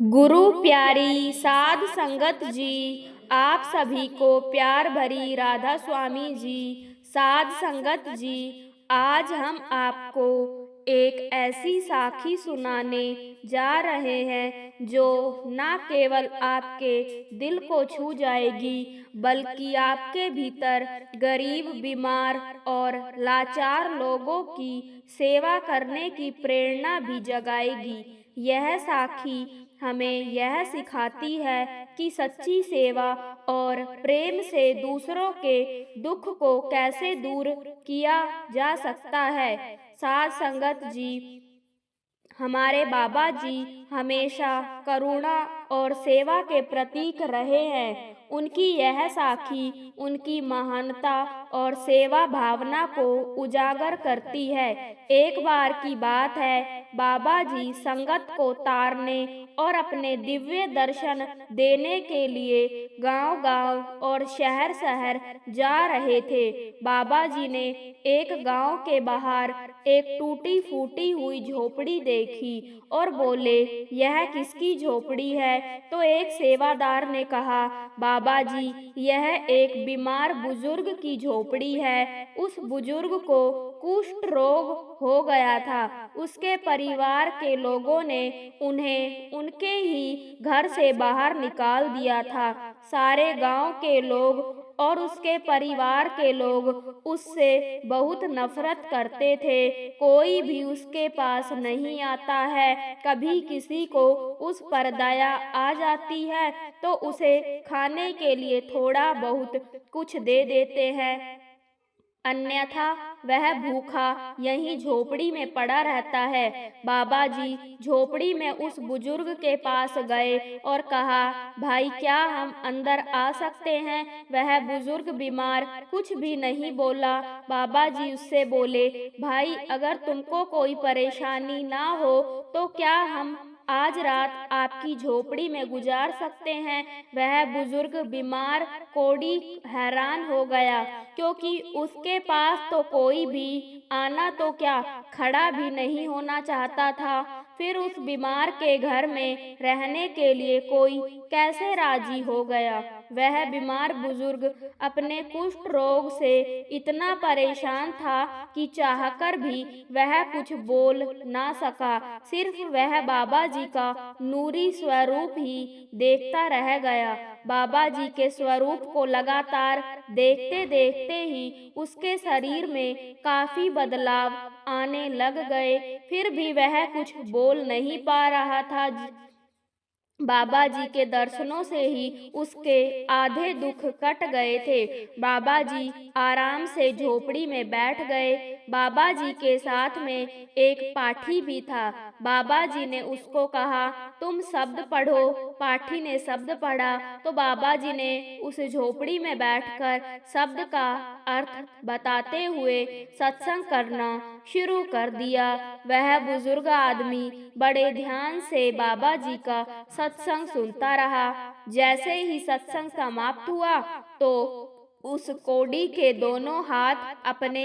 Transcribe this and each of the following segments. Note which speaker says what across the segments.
Speaker 1: गुरु प्यारी साध संगत जी, आप सभी को प्यार भरी राधा स्वामी जी। साध संगत जी, आज हम आपको एक ऐसी साखी सुनाने जा रहे हैं जो न केवल आपके दिल को छू जाएगी, बल्कि आपके भीतर गरीब, बीमार और लाचार लोगों की सेवा करने की प्रेरणा भी जगाएगी। यह साखी हमें यह सिखाती है कि सच्ची सेवा और प्रेम से दूसरों के दुख को कैसे दूर किया जा सकता है। साध संगत जी, हमारे बाबा जी हमेशा करुणा और सेवा के प्रतीक रहे हैं। उनकी यह साखी उनकी महानता और सेवा भावना को उजागर करती है। एक बार की बात है, बाबा जी संगत को तारने और अपने दिव्य दर्शन देने के लिए गांव-गांव और शहर-शहर जा रहे थे। बाबा जी ने एक गांव के बाहर एक टूटी फूटी हुई झोपड़ी देखी और बोले, यह किसकी झोपड़ी है? तो एक सेवादार ने कहा, बाबा जी, यह एक बीमार बुजुर्ग की झोपड़ी है। उस बुजुर्ग को कुष्ठ रोग हो गया था। उसके परिवार के लोगों ने उन्हें उनके ही घर से बाहर निकाल दिया था। सारे गांव के लोग और उसके परिवार के लोग उससे बहुत नफरत करते थे। कोई भी उसके पास नहीं आता है। कभी किसी को उस पर दया आ जाती है तो उसे खाने के लिए थोड़ा बहुत कुछ दे देते हैं, अन्यथा वह भूखा यहीं झोपड़ी में पड़ा रहता है। बाबा जी झोपड़ी में उस बुजुर्ग के पास गए और कहा, भाई, क्या हम अंदर आ सकते हैं? वह बुजुर्ग बीमार कुछ भी नहीं बोला। बाबा जी उससे बोले, भाई, अगर तुमको कोई परेशानी ना हो तो क्या हम आज रात आपकी झोपड़ी में गुजार सकते हैं? वह बुजुर्ग बीमार कोढ़ी हैरान हो गया, क्योंकि उसके पास तो कोई भी आना तो क्या, खड़ा भी नहीं होना चाहता था। फिर उस बीमार के घर में रहने के लिए कोई कैसे राजी हो गया? वह बीमार बुजुर्ग अपने कुष्ठ रोग से इतना परेशान था कि चाहकर भी वह कुछ बोल ना सका। सिर्फ वह बाबा जी का नूरी स्वरूप ही देखता रह गया। बाबा जी के स्वरूप को लगातार देखते देखते ही उसके शरीर में काफी बदलाव आने लग गए। फिर भी वह कुछ बोल नहीं पा रहा था। बाबा जी के दर्शनों से ही उसके आधे दुख कट गए थे। बाबा जी आराम से झोपड़ी में बैठ गए। बाबा जी के साथ में एक पाठी भी था। बाबा जी ने उसको कहा, तुम शब्द पढ़ो। पाठी ने शब्द पढ़ा तो बाबा जी ने उस झोपड़ी में बैठकर शब्द का अर्थ बताते हुए सत्संग करना शुरू कर दिया। वह बुजुर्ग आदमी बड़े ध्यान से बाबा जी का सत्संग सुनता रहा। जैसे ही सत्संग समाप्त हुआ तो उस कोढ़ी के दोनों हाथ अपने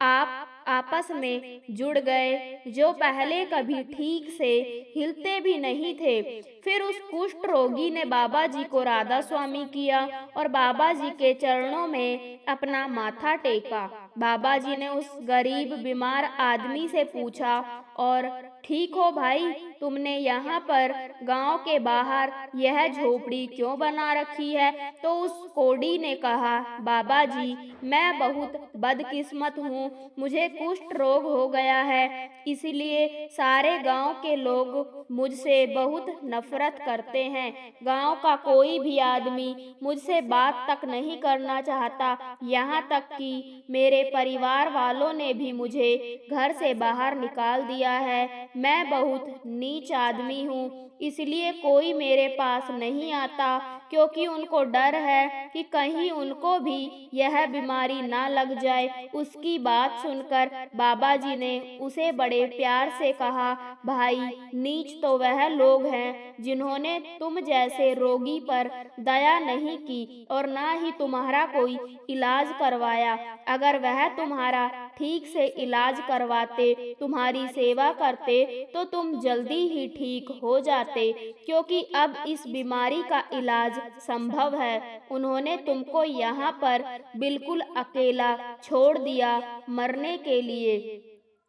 Speaker 1: आप आपस में जुड़ गए, जो पहले कभी ठीक से हिलते भी नहीं थे। फिर उस कुष्ठ रोगी ने बाबा जी को राधा स्वामी किया और बाबा जी के चरणों में अपना माथा टेका। बाबा जी ने उस गरीब बीमार आदमी से पूछा, और ठीक हो भाई, तुमने यहाँ पर गांव के बाहर यह झोपड़ी क्यों बना रखी है? तो उस कोढ़ी ने कहा, बाबा जी, मैं बहुत बदकिस्मत हूँ। मुझे कुष्ठ रोग हो गया है, इसलिए सारे गांव के लोग मुझसे बहुत नफरत करते हैं। गांव का कोई भी आदमी मुझसे बात तक नहीं करना चाहता। यहाँ तक कि मेरे परिवार वालों ने भी मुझे घर से बाहर निकाल दिया है। मैं बहुत नीच आदमी हूँ, इसलिए कोई मेरे पास नहीं आता, क्योंकि उनको डर है कि कहीं उनको भी यह बीमारी ना लग जाए। उसकी बात सुनकर बाबा जी ने उसे बड़े प्यार से कहा, भाई, नीच तो वह लोग हैं जिन्होंने तुम जैसे रोगी पर दया नहीं की और ना ही तुम्हारा कोई इलाज करवाया। अगर वह तुम्हारा ठीक से इलाज करवाते, तुम्हारी सेवा करते तो तुम जल्दी ही ठीक हो जाते, क्योंकि अब इस बीमारी का इलाज संभव है। उन्होंने तुमको यहाँ पर बिल्कुल अकेला छोड़ दिया मरने के लिए।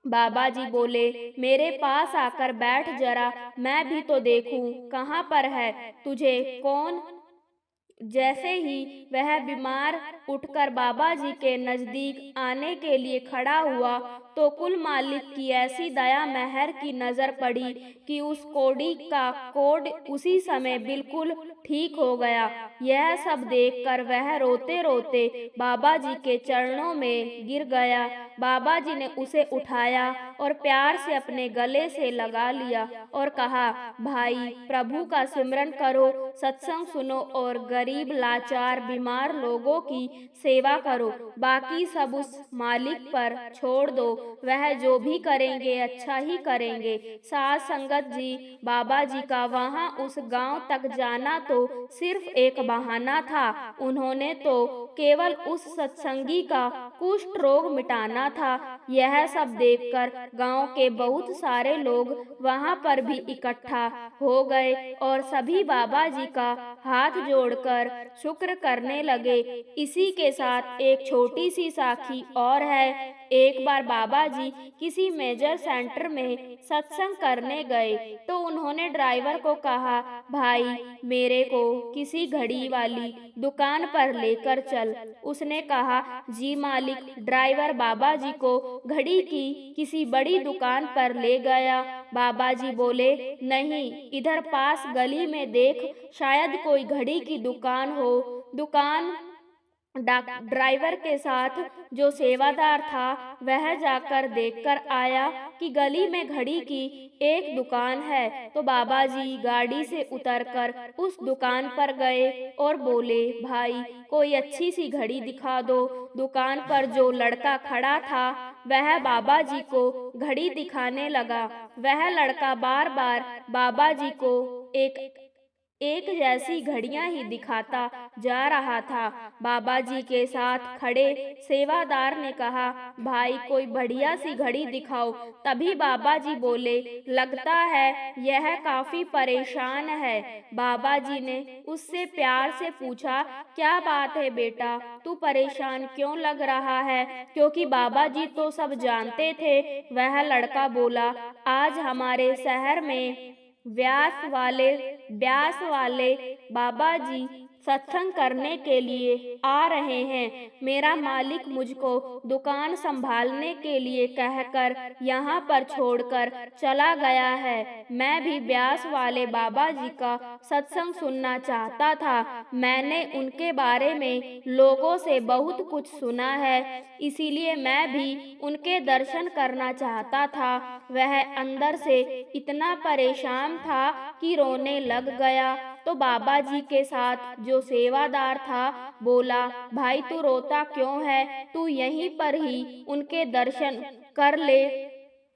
Speaker 1: बाबा जी बोले, मेरे पास आकर बैठ जरा, मैं भी तो देखूं कहाँ पर है, तुझे कौन। जैसे ही वह बीमार उठकर बाबा जी के नजदीक आने के लिए खड़ा हुआ तो कुल मालिक की ऐसी दया मेहर की नजर पड़ी कि उस कोड़ी का कोड उसी समय बिल्कुल ठीक हो गया। यह सब देखकर वह रोते रोते बाबा जी के चरणों में गिर गया। बाबा जी ने उसे उठाया और प्यार से अपने गले से लगा लिया और कहा, भाई प्रभु का सिमरन करो, सत्संग सुनो और गरीब लाचार बीमार लोगों की सेवा करो, बाकी सब उस मालिक पर छोड़ दो, वह जो भी करेंगे अच्छा ही करेंगे। साध संगत जी, बाबा जी का वहाँ उस गांव तक जाना तो सिर्फ एक बहाना था। उन्होंने तो केवल उस सत्संगी का कुष्ठ रोग मिटाना था। यह सब देखकर गांव के बहुत सारे लोग वहां पर भी इकट्ठा हो गए और सभी बाबा जी का हाथ जोड़कर शुक्र करने लगे। इसी के साथ एक छोटी सी साखी और है। एक बार बाबा जी किसी मेजर सेंटर में सत्संग करने गए तो उन्होंने ड्राइवर को कहा, भाई मेरे को किसी घड़ी वाली दुकान पर लेकर चल। उसने कहा, जी मालिक। ड्राइवर बाबा जी को घड़ी की किसी बड़ी दुकान पर ले गया। बाबा जी बोले, नहीं, इधर पास गली में देख, शायद कोई घड़ी की दुकान हो। ड्राइवर के साथ जो सेवादार था वह जाकर देखकर आया कि गली में घड़ी की एक दुकान है। तो बाबा जी गाड़ी से उतरकर उस दुकान पर गए और बोले, भाई कोई अच्छी सी घड़ी दिखा दो। दुकान पर जो लड़का खड़ा था वह बाबा जी को घड़ी दिखाने लगा। वह लड़का बार बार बाबा जी को एक जैसी घड़ियां ही दिखाता जा रहा था। बाबा जी के साथ खड़े सेवादार ने कहा, भाई कोई बढ़िया सी घड़ी दिखाओ। तभी बाबा जी बोले, लगता है यह काफी परेशान है। बाबा जी ने उससे प्यार से पूछा, क्या बात है बेटा, तू परेशान क्यों लग रहा है? क्योंकि बाबा जी तो सब जानते थे। वह लड़का बोला, आज हमारे शहर में व्यास वाले बाबा जी सत्संग करने के लिए आ रहे हैं। मेरा मालिक मुझको दुकान संभालने के लिए कहकर यहाँ पर छोड़कर चला गया है। मैं भी व्यास वाले बाबा जी का सत्संग सुनना चाहता था। मैंने उनके बारे में लोगों से बहुत कुछ सुना है, इसीलिए मैं भी उनके दर्शन करना चाहता था। वह अंदर से इतना परेशान था कि रोने लग गया। तो बाबा जी के साथ जो सेवादार था बोला, भाई तू रोता क्यों है? तू यहीं पर ही उनके दर्शन कर ले।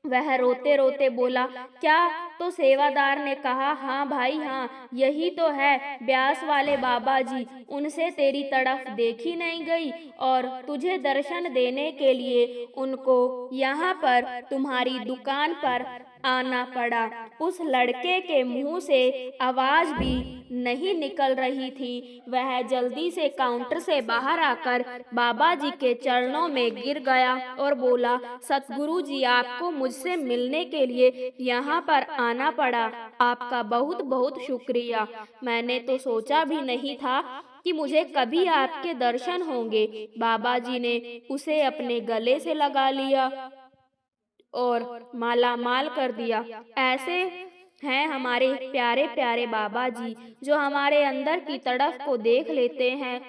Speaker 1: वह रोते रोते बोला, क्या? तो सेवादार ने कहा, हाँ भाई हाँ, यही तो है व्यास वाले बाबा जी। उनसे तेरी तरफ देखी नहीं गई और तुझे दर्शन देने के लिए उनको यहाँ पर तुम्हारी दुकान पर आना पड़ा। उस लड़के के मुंह से आवाज भी नहीं निकल रही थी। वह जल्दी से काउंटर से बाहर आकर बाबा जी के चरणों में गिर गया और बोला, सतगुरु जी, आपको मुझसे मिलने के लिए यहाँ पर आना पड़ा। आपका बहुत बहुत शुक्रिया। मैंने तो सोचा भी नहीं था कि मुझे कभी आपके दर्शन होंगे। बाबा जी ने उसे अपने गले से लगा लिया और माला माल कर दिया। ऐसे हैं हमारे प्यारे प्यारे बाबा जी, जो हमारे अंदर की तड़फ को देख लेते हैं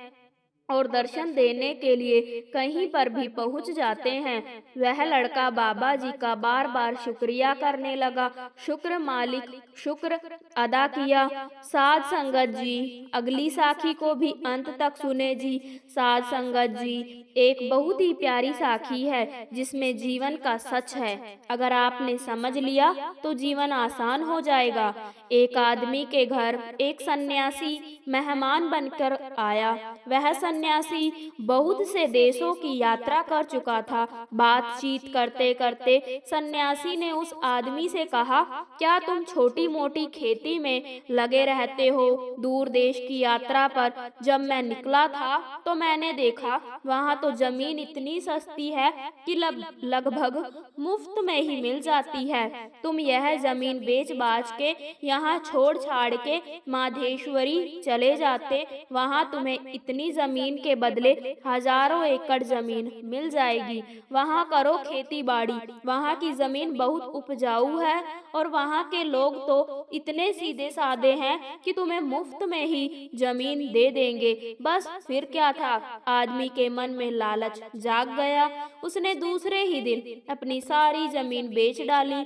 Speaker 1: और दर्शन देने के लिए कहीं पर भी पहुंच जाते हैं। वह लड़का बाबा जी का बार बार शुक्रिया करने लगा। शुक्र मालिक, शुक्र अदा किया। साध संगत जी, अगली साखी को भी अंत तक सुने जी। साध संगत जी, एक बहुत ही प्यारी साखी है जिसमें जीवन का सच है। अगर आपने समझ लिया तो जीवन आसान हो जाएगा। एक आदमी के घर एक सन्यासी मेहमान बनकर आया। वह सन्यासी बहुत से देशों की यात्रा कर चुका था। बातचीत करते करते सन्यासी ने उस आदमी से कहा, क्या तुम छोटी मोटी खेती में लगे रहते हो? दूर देश की यात्रा पर जब मैं निकला था तो मैंने देखा वहाँ तो जमीन इतनी सस्ती है कि लगभग मुफ्त में ही मिल जाती है। तुम यह जमीन बेच बाच के यहाँ छोड़ छाड़ के माधेश्वरी चले जाते, वहाँ तुम्हें इतनी जमीन के बदले हजारों एकड़ जमीन मिल जाएगी। वहाँ करो खेती बाड़ी, वहाँ की जमीन बहुत उपजाऊ है और वहाँ के लोग तो इतने सीधे साधे हैं कि तुम्हें मुफ्त में ही जमीन दे देंगे। बस फिर क्या था, आदमी के मन में लालच जाग गया। उसने दूसरे ही दिन अपनी सारी जमीन बेच डाली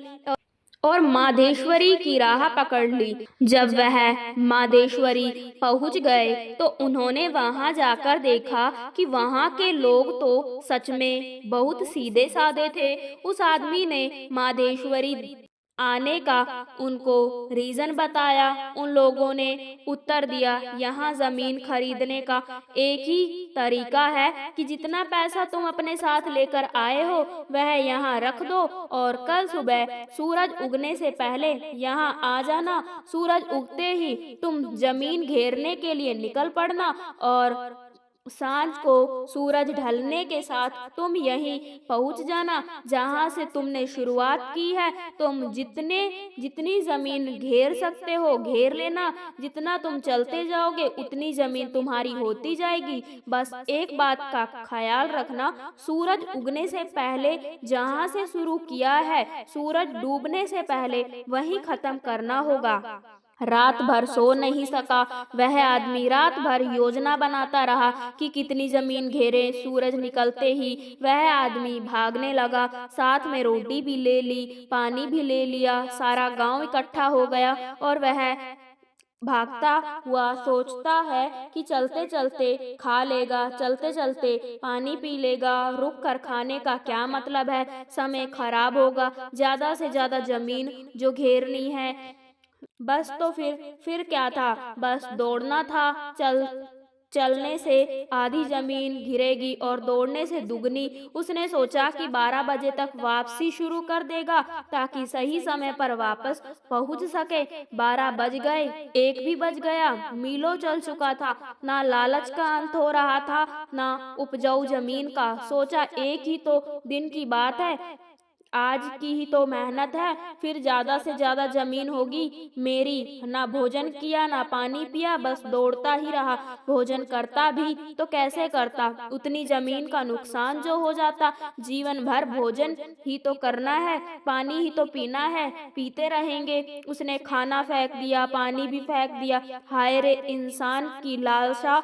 Speaker 1: और माधेश्वरी की राह पकड़ ली। जब वह माधेश्वरी पहुंच गए तो उन्होंने वहां जाकर देखा कि वहां के लोग तो सच में बहुत सीधे साधे थे। उस आदमी ने माधेश्वरी आने का उनको रीजन बताया। उन लोगों ने उत्तर दिया, यहाँ जमीन खरीदने का एक ही तरीका है कि जितना पैसा तुम अपने साथ लेकर आए हो वह यहाँ रख दो और कल सुबह सूरज उगने से पहले यहाँ आ जाना। सूरज उगते ही तुम जमीन घेरने के लिए निकल पड़ना और सांझ को सूरज ढलने के साथ तुम यहीं पहुंच जाना जहां से तुमने शुरुआत की है। तुम जितनी जमीन घेर सकते हो घेर लेना, जितना तुम चलते जाओगे उतनी जमीन तुम्हारी होती जाएगी। बस एक बात का ख्याल रखना, सूरज उगने से पहले जहां से शुरू किया है सूरज डूबने से पहले वहीं खत्म करना होगा। रात भर सो नहीं सका वह आदमी, रात भर योजना बनाता रहा कि कितनी जमीन घेरे। सूरज निकलते ही वह आदमी भागने लगा, साथ में रोटी भी ले ली, पानी भी ले लिया। सारा गांव इकट्ठा हो गया और वह भागता हुआ सोचता है कि चलते चलते खा लेगा, चलते चलते पानी पी लेगा, रुक कर खाने का क्या मतलब है, समय खराब होगा, ज्यादा से ज्यादा जमीन जो घेरनी है। बस तो फिर क्या था, बस दौड़ना था। चलने से आधी जमीन घिरेगी और दौड़ने से दुगनी। उसने सोचा कि 12 बजे तक वापसी शुरू कर देगा ताकि सही समय पर वापस पहुंच सके। 12 बज गए, 1 भी बज गया, मीलों चल चुका था। ना लालच का अंत हो रहा था ना उपजाऊ जमीन का। सोचा एक ही तो दिन की बात है, आज की ही तो मेहनत है, फिर ज्यादा से ज्यादा जमीन होगी मेरी। ना भोजन किया ना पानी पिया, बस दौड़ता ही रहा। भोजन करता भी तो कैसे करता, उतनी जमीन का नुकसान जो हो जाता। जीवन भर भोजन ही तो करना है, पानी ही तो पीना है, पीते रहेंगे। उसने खाना फेंक दिया, पानी भी फेंक दिया। हाय रे इंसान की लालसा।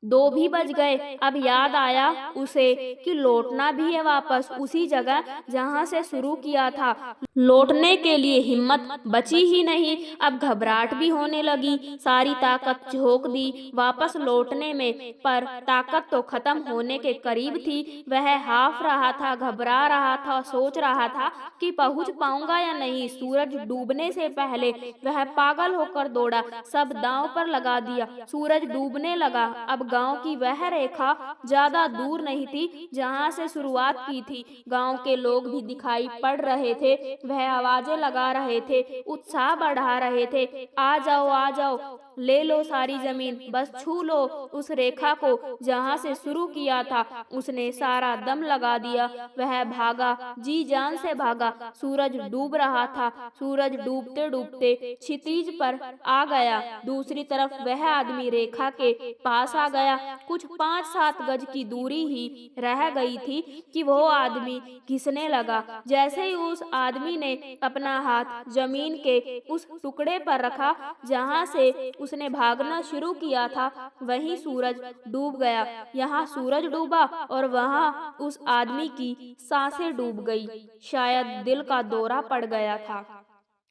Speaker 1: 2 भी बज गए। अब याद आया उसे कि लौटना भी है वापस उसी जगह जहां से शुरू किया था। लौटने के लिए हिम्मत बची ही नहीं। अब घबराहट भी होने लगी, सारी ताकत झोंक दी वापस लौटने में, पर ताकत तो खत्म होने के करीब थी। वह हाफ रहा था, घबरा रहा था, सोच रहा था कि पहुंच पाऊंगा या नहीं। सूरज डूबने से पहले वह पागल होकर दौड़ा, सब दांव पर लगा दिया। सूरज डूबने लगा। अब गांव की वह रेखा ज्यादा दूर नहीं थी जहां से शुरुआत की थी। गांव के लोग भी दिखाई पड़ रहे थे। वह आवाजें लगा रहे थे, उत्साह बढ़ा रहे थे, आ जाओ, ले लो सारी जमीन, बस छू लो उस रेखा को जहां से शुरू किया था। उसने सारा दम लगा दिया। वह भागा, जी जान से भागा। सूरज डूब रहा था। सूरज डूबते डूबते क्षितिज पर आ गया। दूसरी तरफ वह आदमी रेखा के पास आ गया। कुछ 5-7 गज की दूरी ही रह गई थी कि वो आदमी घिसने लगा। जैसे ही उस आदमी ने अपना हाथ जमीन के उस टुकड़े पर रखा जहां से उसने भागना शुरू किया था, वहीं सूरज डूब गया। यहाँ सूरज डूबा और वहाँ उस आदमी की सांसें डूब गई। शायद दिल का दौरा पड़ गया था।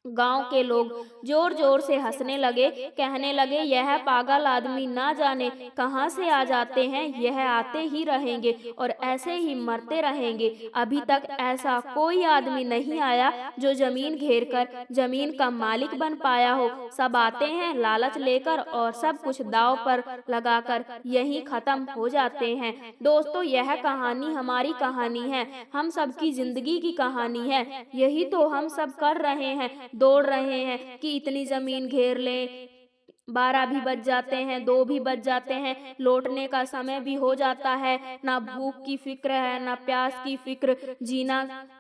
Speaker 1: गांव के लोग जोर जोर से हंसने लगे, कहने लगे, यह पागल आदमी ना जाने कहां से आ जाते हैं, यह आते ही रहेंगे और ऐसे ही मरते रहेंगे। अभी तक ऐसा कोई आदमी नहीं आया जो जमीन घेर कर जमीन का मालिक बन पाया हो। सब आते हैं लालच लेकर और सब कुछ दांव पर लगाकर यहीं खत्म हो जाते हैं। दोस्तों, यह कहानी हमारी कहानी है, हम सबकी जिंदगी की कहानी है। यही तो हम सब कर रहे हैं, दौड़ रहे हैं कि इतनी जमीन घेर लें। 12 भी बज जाते हैं, 2 भी बज जाते हैं, लौटने का समय भी हो जाता है। ना भूख की फिक्र है, ना प्यास की फिक्र,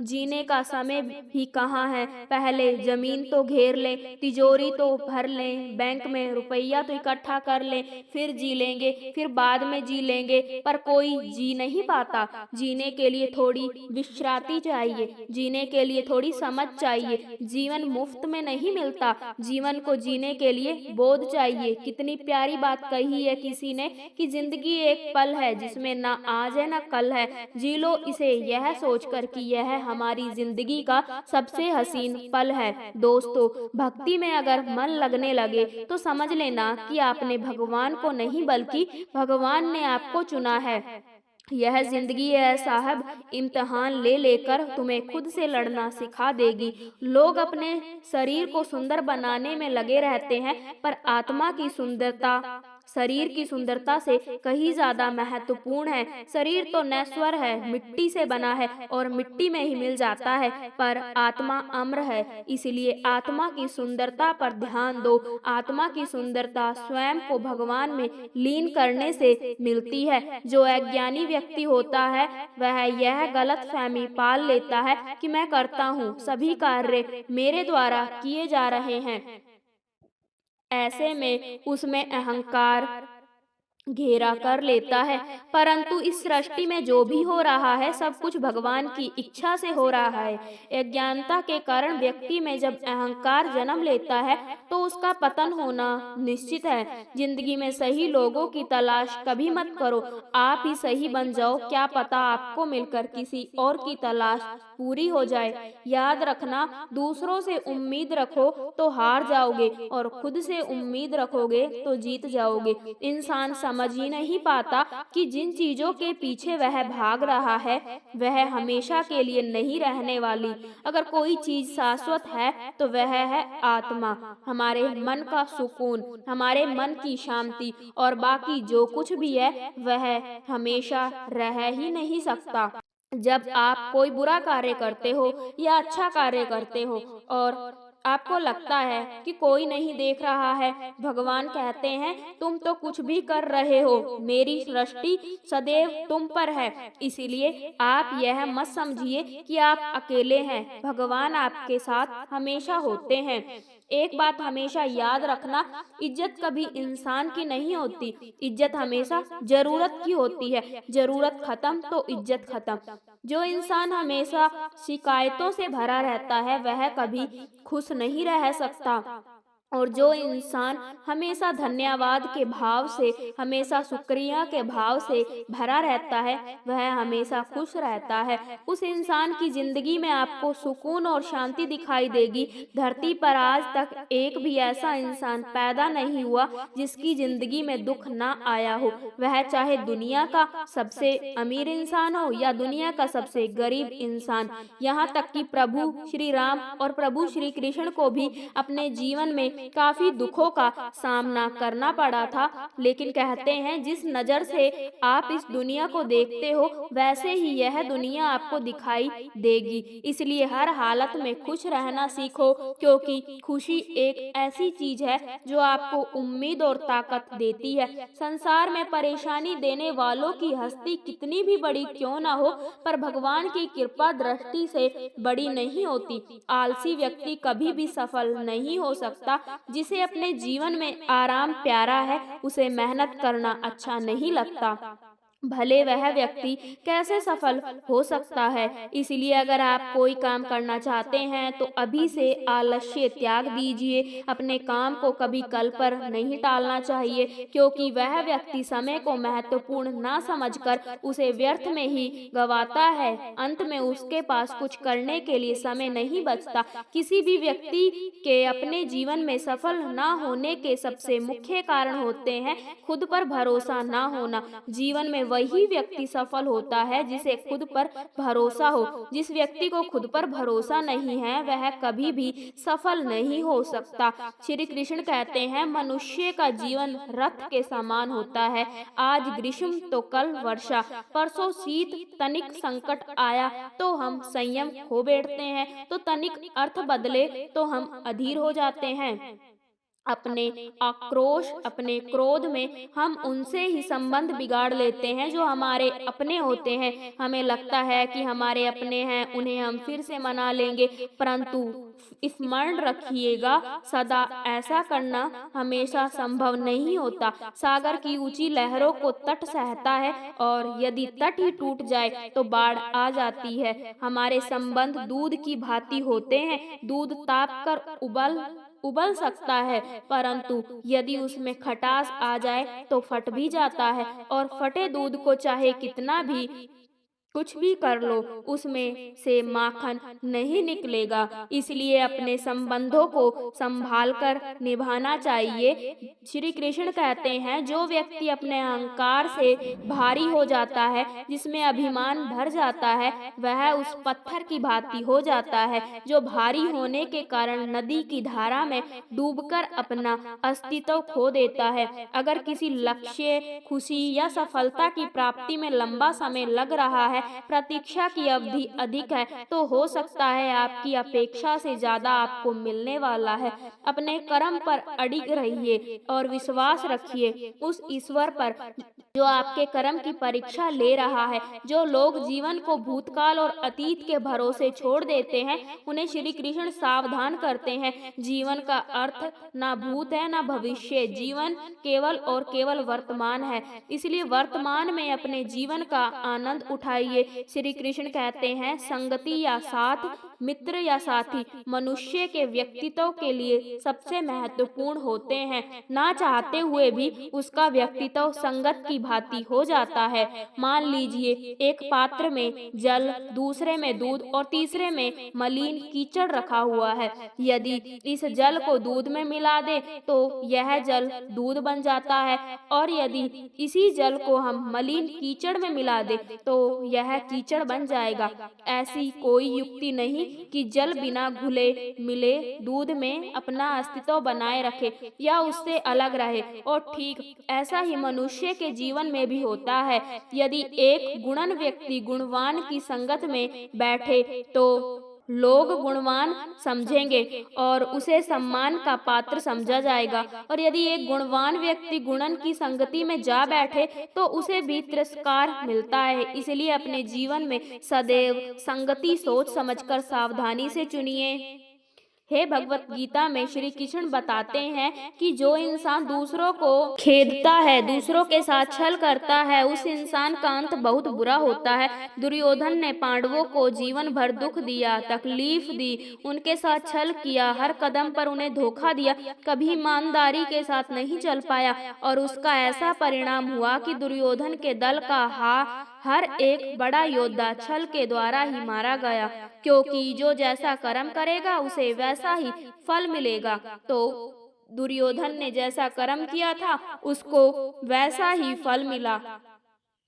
Speaker 1: जीने का समय भी कहाँ है। पहले जमीन तो घेर लें, तिजोरी तो भर लें, बैंक में रुपया तो इकट्ठा कर लें, फिर जी लेंगे, फिर बाद में जी लेंगे। पर कोई जी नहीं पाता। जीने के लिए थोड़ी विश्रांति चाहिए, जीने के लिए थोड़ी समझ चाहिए। जीवन मुफ्त में नहीं मिलता, जीवन को जीने के लिए बोध चाहिए। कितनी प्यारी बात कही है किसी ने कि जिंदगी एक पल है जिसमें ना आज है ना कल है। जी लो इसे यह सोचकर कि यह हमारी जिंदगी का सबसे हसीन पल है। दोस्तों, भक्ति में अगर मन लगने लगे तो समझ लेना कि आपने भगवान को नहीं बल्कि भगवान ने आपको चुना है। यह जिंदगी है साहब, इम्तिहान ले लेकर तुम्हें खुद से लड़ना सिखा देगी। लोग अपने शरीर को सुंदर बनाने में लगे रहते हैं, पर आत्मा की सुंदरता शरीर की सुंदरता से कहीं ज्यादा महत्वपूर्ण है। शरीर तो नश्वर है, मिट्टी से बना है और मिट्टी में ही मिल जाता है, पर आत्मा अम्र है। इसलिए आत्मा की सुंदरता पर ध्यान दो। आत्मा की सुंदरता स्वयं को भगवान में लीन करने से मिलती है। जो अज्ञानी व्यक्ति होता है वह यह गलत फहमी पाल लेता है कि मैं करता हूँ, सभी कार्य मेरे द्वारा किए जा रहे हैं। ऐसे में उसमें अहंकार घेरा कर लेता है। परंतु इस सृष्टि में जो भी हो रहा है सब कुछ भगवान की इच्छा से हो रहा है। अज्ञानता के कारण व्यक्ति में जब अहंकार जन्म लेता है तो उसका पतन होना निश्चित है। जिंदगी में सही लोगों की तलाश कभी मत करो, आप ही सही बन जाओ। क्या पता आपको मिलकर किसी और की तलाश पूरी हो जाए। याद रखना, दूसरों से उम्मीद रखो तो हार जाओगे और खुद से उम्मीद रखोगे तो जीत जाओगे। इंसान समझ ही नहीं पाता कि जिन चीजों के पीछे वह भाग रहा है वह हमेशा के लिए नहीं रहने वाली। अगर कोई चीज शाश्वत है तो वह है आत्मा, हमारे मन का सुकून, हमारे मन की शांति, और बाकी जो कुछ भी है वह हमेशा रह ही नहीं सकता। जब आप कोई बुरा कार्य करते हो या अच्छा कार्य करते हो और आपको लगता है कि कोई नहीं देख रहा है, भगवान कहते हैं तुम तो कुछ भी कर रहे हो, मेरी दृष्टि सदैव तुम पर है। इसीलिए आप यह मत समझिए कि आप अकेले हैं, भगवान आपके साथ हमेशा होते हैं। एक बात हमेशा याद रखना, इज्जत कभी इंसान की नहीं होती, इज्जत हमेशा जरूरत की होती है। जरूरत खत्म तो इज्जत खत्म। जो इंसान हमेशा शिकायतों से भरा रहता है वह कभी खुश नहीं रह सकता, और जो इंसान हमेशा धन्यवाद के भाव से, हमेशा शुक्रिया के भाव से भरा रहता है वह हमेशा खुश रहता है। उस इंसान की जिंदगी में आपको सुकून और शांति दिखाई देगी। धरती पर आज तक एक भी ऐसा इंसान पैदा नहीं हुआ जिसकी जिंदगी में दुख ना आया हो, वह चाहे दुनिया का सबसे अमीर इंसान हो या दुनिया का सबसे गरीब इंसान। यहाँ तक कि प्रभु श्री राम और प्रभु श्री कृष्ण को भी अपने जीवन में काफी दुखों का सामना करना पड़ा था, लेकिन कहते हैं जिस नजर से आप इस दुनिया को देखते हो वैसे ही यह दुनिया आपको दिखाई देगी। इसलिए हर हालत में खुश रहना सीखो, क्योंकि खुशी एक ऐसी चीज है जो आपको उम्मीद और ताकत देती है। संसार में परेशानी देने वालों की हस्ती कितनी भी बड़ी क्यों ना हो, पर भगवान की कृपा दृष्टि से बड़ी नहीं होती। आलसी व्यक्ति कभी भी सफल नहीं हो सकता। जिसे अपने जीवन में आराम प्यारा है उसे मेहनत करना अच्छा नहीं लगता। भले वह व्यक्ति कैसे सफल हो सकता है। इसलिए अगर आप कोई काम करना चाहते हैं तो अभी से आलस्य त्याग दीजिए। अपने काम को कभी कल पर नहीं टालना चाहिए, क्योंकि वह व्यक्ति समय को महत्वपूर्ण ना समझकर उसे व्यर्थ में ही गंवाता है। अंत में उसके पास कुछ करने के लिए समय नहीं बचता। किसी भी व्यक्ति के अपने जीवन में सफल ना होने के सबसे मुख्य कारण होते हैं खुद पर भरोसा ना होना। जीवन में वही व्यक्ति सफल होता है जिसे खुद पर भरोसा हो। जिस व्यक्ति को खुद पर भरोसा नहीं है वह कभी भी सफल नहीं हो सकता। श्री कृष्ण कहते हैं, मनुष्य का जीवन रथ के समान होता है। आज ग्रीष्म तो कल वर्षा, परसों शीत, तनिक संकट आया तो हम संयम खो बैठते हैं, तो तनिक अर्थ बदले तो हम अधीर हो जाते हैं। अपने आक्रोश, अपने क्रोध में हम उनसे ही संबंध बिगाड़ लेते हैं जो हमारे अपने होते हैं। हमें लगता है कि हमारे अपने हैं, उन्हें हम फिर से मना लेंगे, परंतु स्मरण रखिएगा, सदा ऐसा करना हमेशा संभव नहीं होता। सागर की ऊंची लहरों को तट सहता है, और यदि तट ही टूट जाए तो बाढ़ आ जाती है। हमारे संबंध दूध की भांति होते हैं। दूध ताप कर उबल सकता है, परंतु यदि उसमें खटास आ जाए तो फट भी जाता है, और फटे दूध को चाहे कितना भी कुछ भी कर लो, उसमें से माखन नहीं निकलेगा। इसलिए अपने संबंधों को संभाल कर निभाना चाहिए। श्री कृष्ण कहते हैं, जो व्यक्ति अपने अहंकार से भारी हो जाता है, जिसमें अभिमान भर जाता है, वह उस पत्थर की भांति हो जाता है जो भारी होने के कारण नदी की धारा में डूबकर अपना अस्तित्व खो देता है। अगर किसी लक्ष्य, खुशी या सफलता की प्राप्ति में लंबा समय लग रहा है, प्रतीक्षा की अवधि अधिक है, तो हो सकता है आपकी अपेक्षा से ज्यादा आपको मिलने वाला है। अपने कर्म पर अडिग रहिए और विश्वास रखिए उस ईश्वर पर जो आपके कर्म की परीक्षा ले रहा है। जो लोग जीवन को भूतकाल और अतीत के भरोसे छोड़ देते हैं, उन्हें श्री कृष्ण सावधान करते हैं। जीवन का अर्थ ना भूत है ना भविष्य, जीवन केवल और केवल वर्तमान है। इसलिए वर्तमान में अपने जीवन का आनंद उठाइए। श्री कृष्ण कहते हैं, संगति या साथ, मित्र या साथी मनुष्य के व्यक्तित्व के लिए सबसे महत्वपूर्ण होते हैं। ना चाहते हुए भी उसका व्यक्तित्व संगत की भांति हो जाता है। मान लीजिए एक पात्र में जल, दूसरे में दूध और तीसरे में मलिन कीचड़ रखा हुआ है। यदि इस जल को दूध में मिला दे तो यह जल दूध बन जाता है, और यदि इसी जल को हम मलिन कीचड़ में मिला दे तो यह कीचड़ बन जाएगा। ऐसी कोई युक्ति नहीं कि जल बिना घुले मिले दूध में अपना अस्तित्व बनाए रखे या उससे अलग रहे। और ठीक ऐसा ही मनुष्य के जीवन में भी होता है। यदि एक गुणन व्यक्ति गुणवान की संगत में बैठे तो लोग गुणवान समझेंगे और उसे सम्मान का पात्र समझा जाएगा, और यदि एक गुणवान व्यक्ति गुणन की संगति में जा बैठे तो उसे भी तिरस्कार मिलता है। इसलिए अपने जीवन में सदैव संगति सोच समझकर सावधानी से चुनिए। हे भगवत गीता में श्री कृष्ण बताते हैं कि जो इंसान दूसरों को खेदता है, दूसरों के साथ छल करता है, उस इंसान का अंत बहुत बुरा होता है। दुर्योधन ने पांडवों को जीवन भर दुख दिया, तकलीफ दी, उनके साथ छल किया, हर कदम पर उन्हें धोखा दिया, कभी ईमानदारी के साथ नहीं चल पाया, और उसका ऐसा परिणाम हुआ कि दुर्योधन के दल का हर एक बड़ा योद्धा छल के द्वारा ही मारा गया, क्योंकि जो जैसा कर्म करेगा उसे वैसा ही फल मिलेगा। तो दुर्योधन ने जैसा कर्म किया था उसको वैसा ही फल मिला।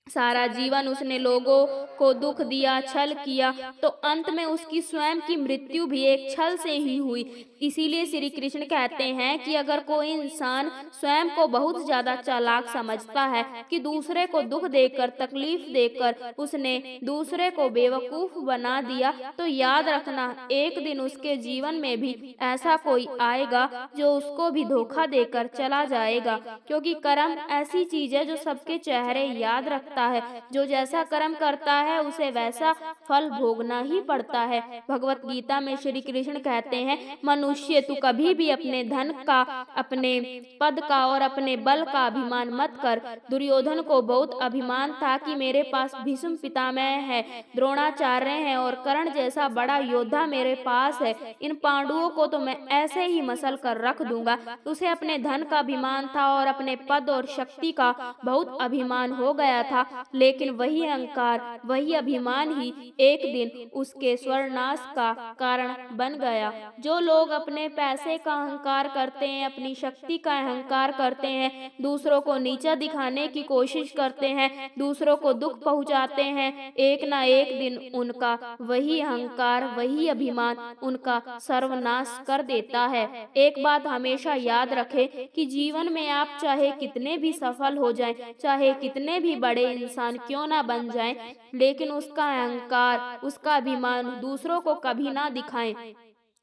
Speaker 1: सारा जीवन उसने लोगों को दुख दिया, छल किया, तो अंत में उसकी स्वयं की मृत्यु भी एक छल से ही हुई। इसीलिए श्री कृष्ण कहते हैं कि अगर कोई इंसान स्वयं को बहुत ज्यादा चालाक समझता है कि दूसरे को दुख देकर, तकलीफ देकर उसने दूसरे को बेवकूफ बना दिया, तो याद रखना एक दिन उसके जीवन में भी ऐसा कोई आएगा जो उसको भी धोखा देकर चला जाएगा। क्योंकि कर्म ऐसी चीज है जो सबके चेहरे याद रखता आता है। जो जैसा कर्म करता है उसे वैसा फल भोगना ही पड़ता है। भगवत गीता में श्री कृष्ण कहते हैं, मनुष्य तू कभी भी अपने धन का, अपने पद का और अपने बल का अभिमान मत कर। दुर्योधन को बहुत अभिमान था कि मेरे पास भीष्म पितामह है, द्रोणाचार्य हैं और कर्ण जैसा बड़ा योद्धा मेरे पास है। इन पांडवों को तो मैं ऐसे ही मसल कर रख दूंगा। उसे अपने धन का अभिमान था और अपने पद और शक्ति का बहुत अभिमान हो गया था, लेकिन वही अहंकार, वही अभिमान ही एक दिन उसके स्वर्णाश का कारण बन गया। जो लोग अपने पैसे का अहंकार करते हैं, अपनी शक्ति का अहंकार करते हैं, दूसरों को नीचा दिखाने की कोशिश करते हैं, दूसरों को दुख पहुंचाते हैं, एक ना एक दिन उनका वही अहंकार, वही अभिमान उनका सर्वनाश कर देता है। एक बात हमेशा याद रखें कि जीवन में आप चाहे कितने भी सफल हो जाएं, चाहे कितने भी बड़े इंसान क्यों ना बन जाएं, लेकिन उसका अहंकार, उसका अभिमान दूसरों को कभी ना दिखाएं।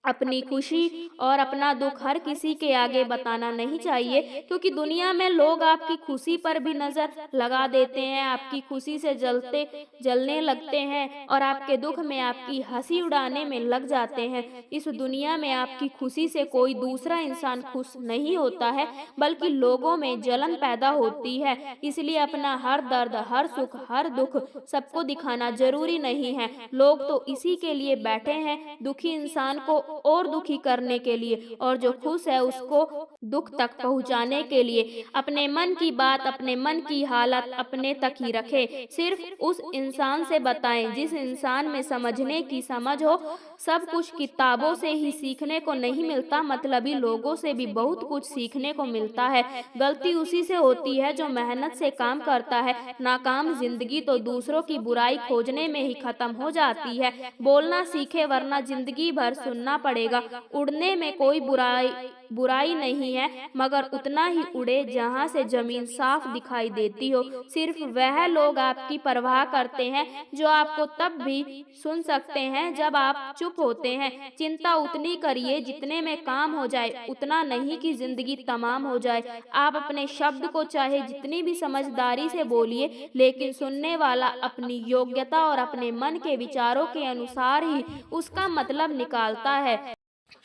Speaker 1: अपनी खुशी और अपना दुख हर किसी के आगे बताना नहीं चाहिए, क्योंकि दुनिया में लोग आपकी खुशी पर भी नजर लगा देते हैं, आपकी खुशी से जलने लगते हैं और आपके दुख में आपकी हंसी उड़ाने में लग जाते हैं। इस दुनिया में आपकी खुशी से कोई दूसरा इंसान खुश नहीं होता है, बल्कि लोगों में जलन पैदा होती है। इसलिए अपना हर दर्द, हर सुख, हर दुख सबको दिखाना जरूरी नहीं है। लोग तो इसी के लिए बैठे हैं, दुखी इंसान को और दुखी करने के लिए, और जो खुश है उसको दुख तक पहुंचाने के लिए। अपने मन की बात, अपने मन की हालत अपने तक ही रखें। सिर्फ उस इंसान से बताएं जिस इंसान में समझने की समझ हो। सब कुछ किताबों से ही सीखने को नहीं मिलता, मतलबी लोगों से भी बहुत कुछ सीखने को मिलता है। गलती उसी से होती है जो मेहनत से काम करता है। नाकाम जिंदगी तो दूसरों की बुराई खोजने में ही खत्म हो जाती है। बोलना सीखे, वरना जिंदगी भर सुनना पड़ेगा। उड़ने में कोई बुराई नहीं है, मगर उतना ही उड़े जहां से जमीन साफ दिखाई देती हो। सिर्फ वह लोग आपकी परवाह करते हैं जो आपको तब भी सुन सकते हैं जब आप चुप होते हैं। चिंता उतनी करिए जितने में काम हो जाए, उतना नहीं कि जिंदगी तमाम हो जाए। आप अपने शब्द को चाहे जितनी भी समझदारी से बोलिए, लेकिन सुनने वाला अपनी योग्यता और अपने मन के विचारों के अनुसार ही उसका मतलब निकालता है।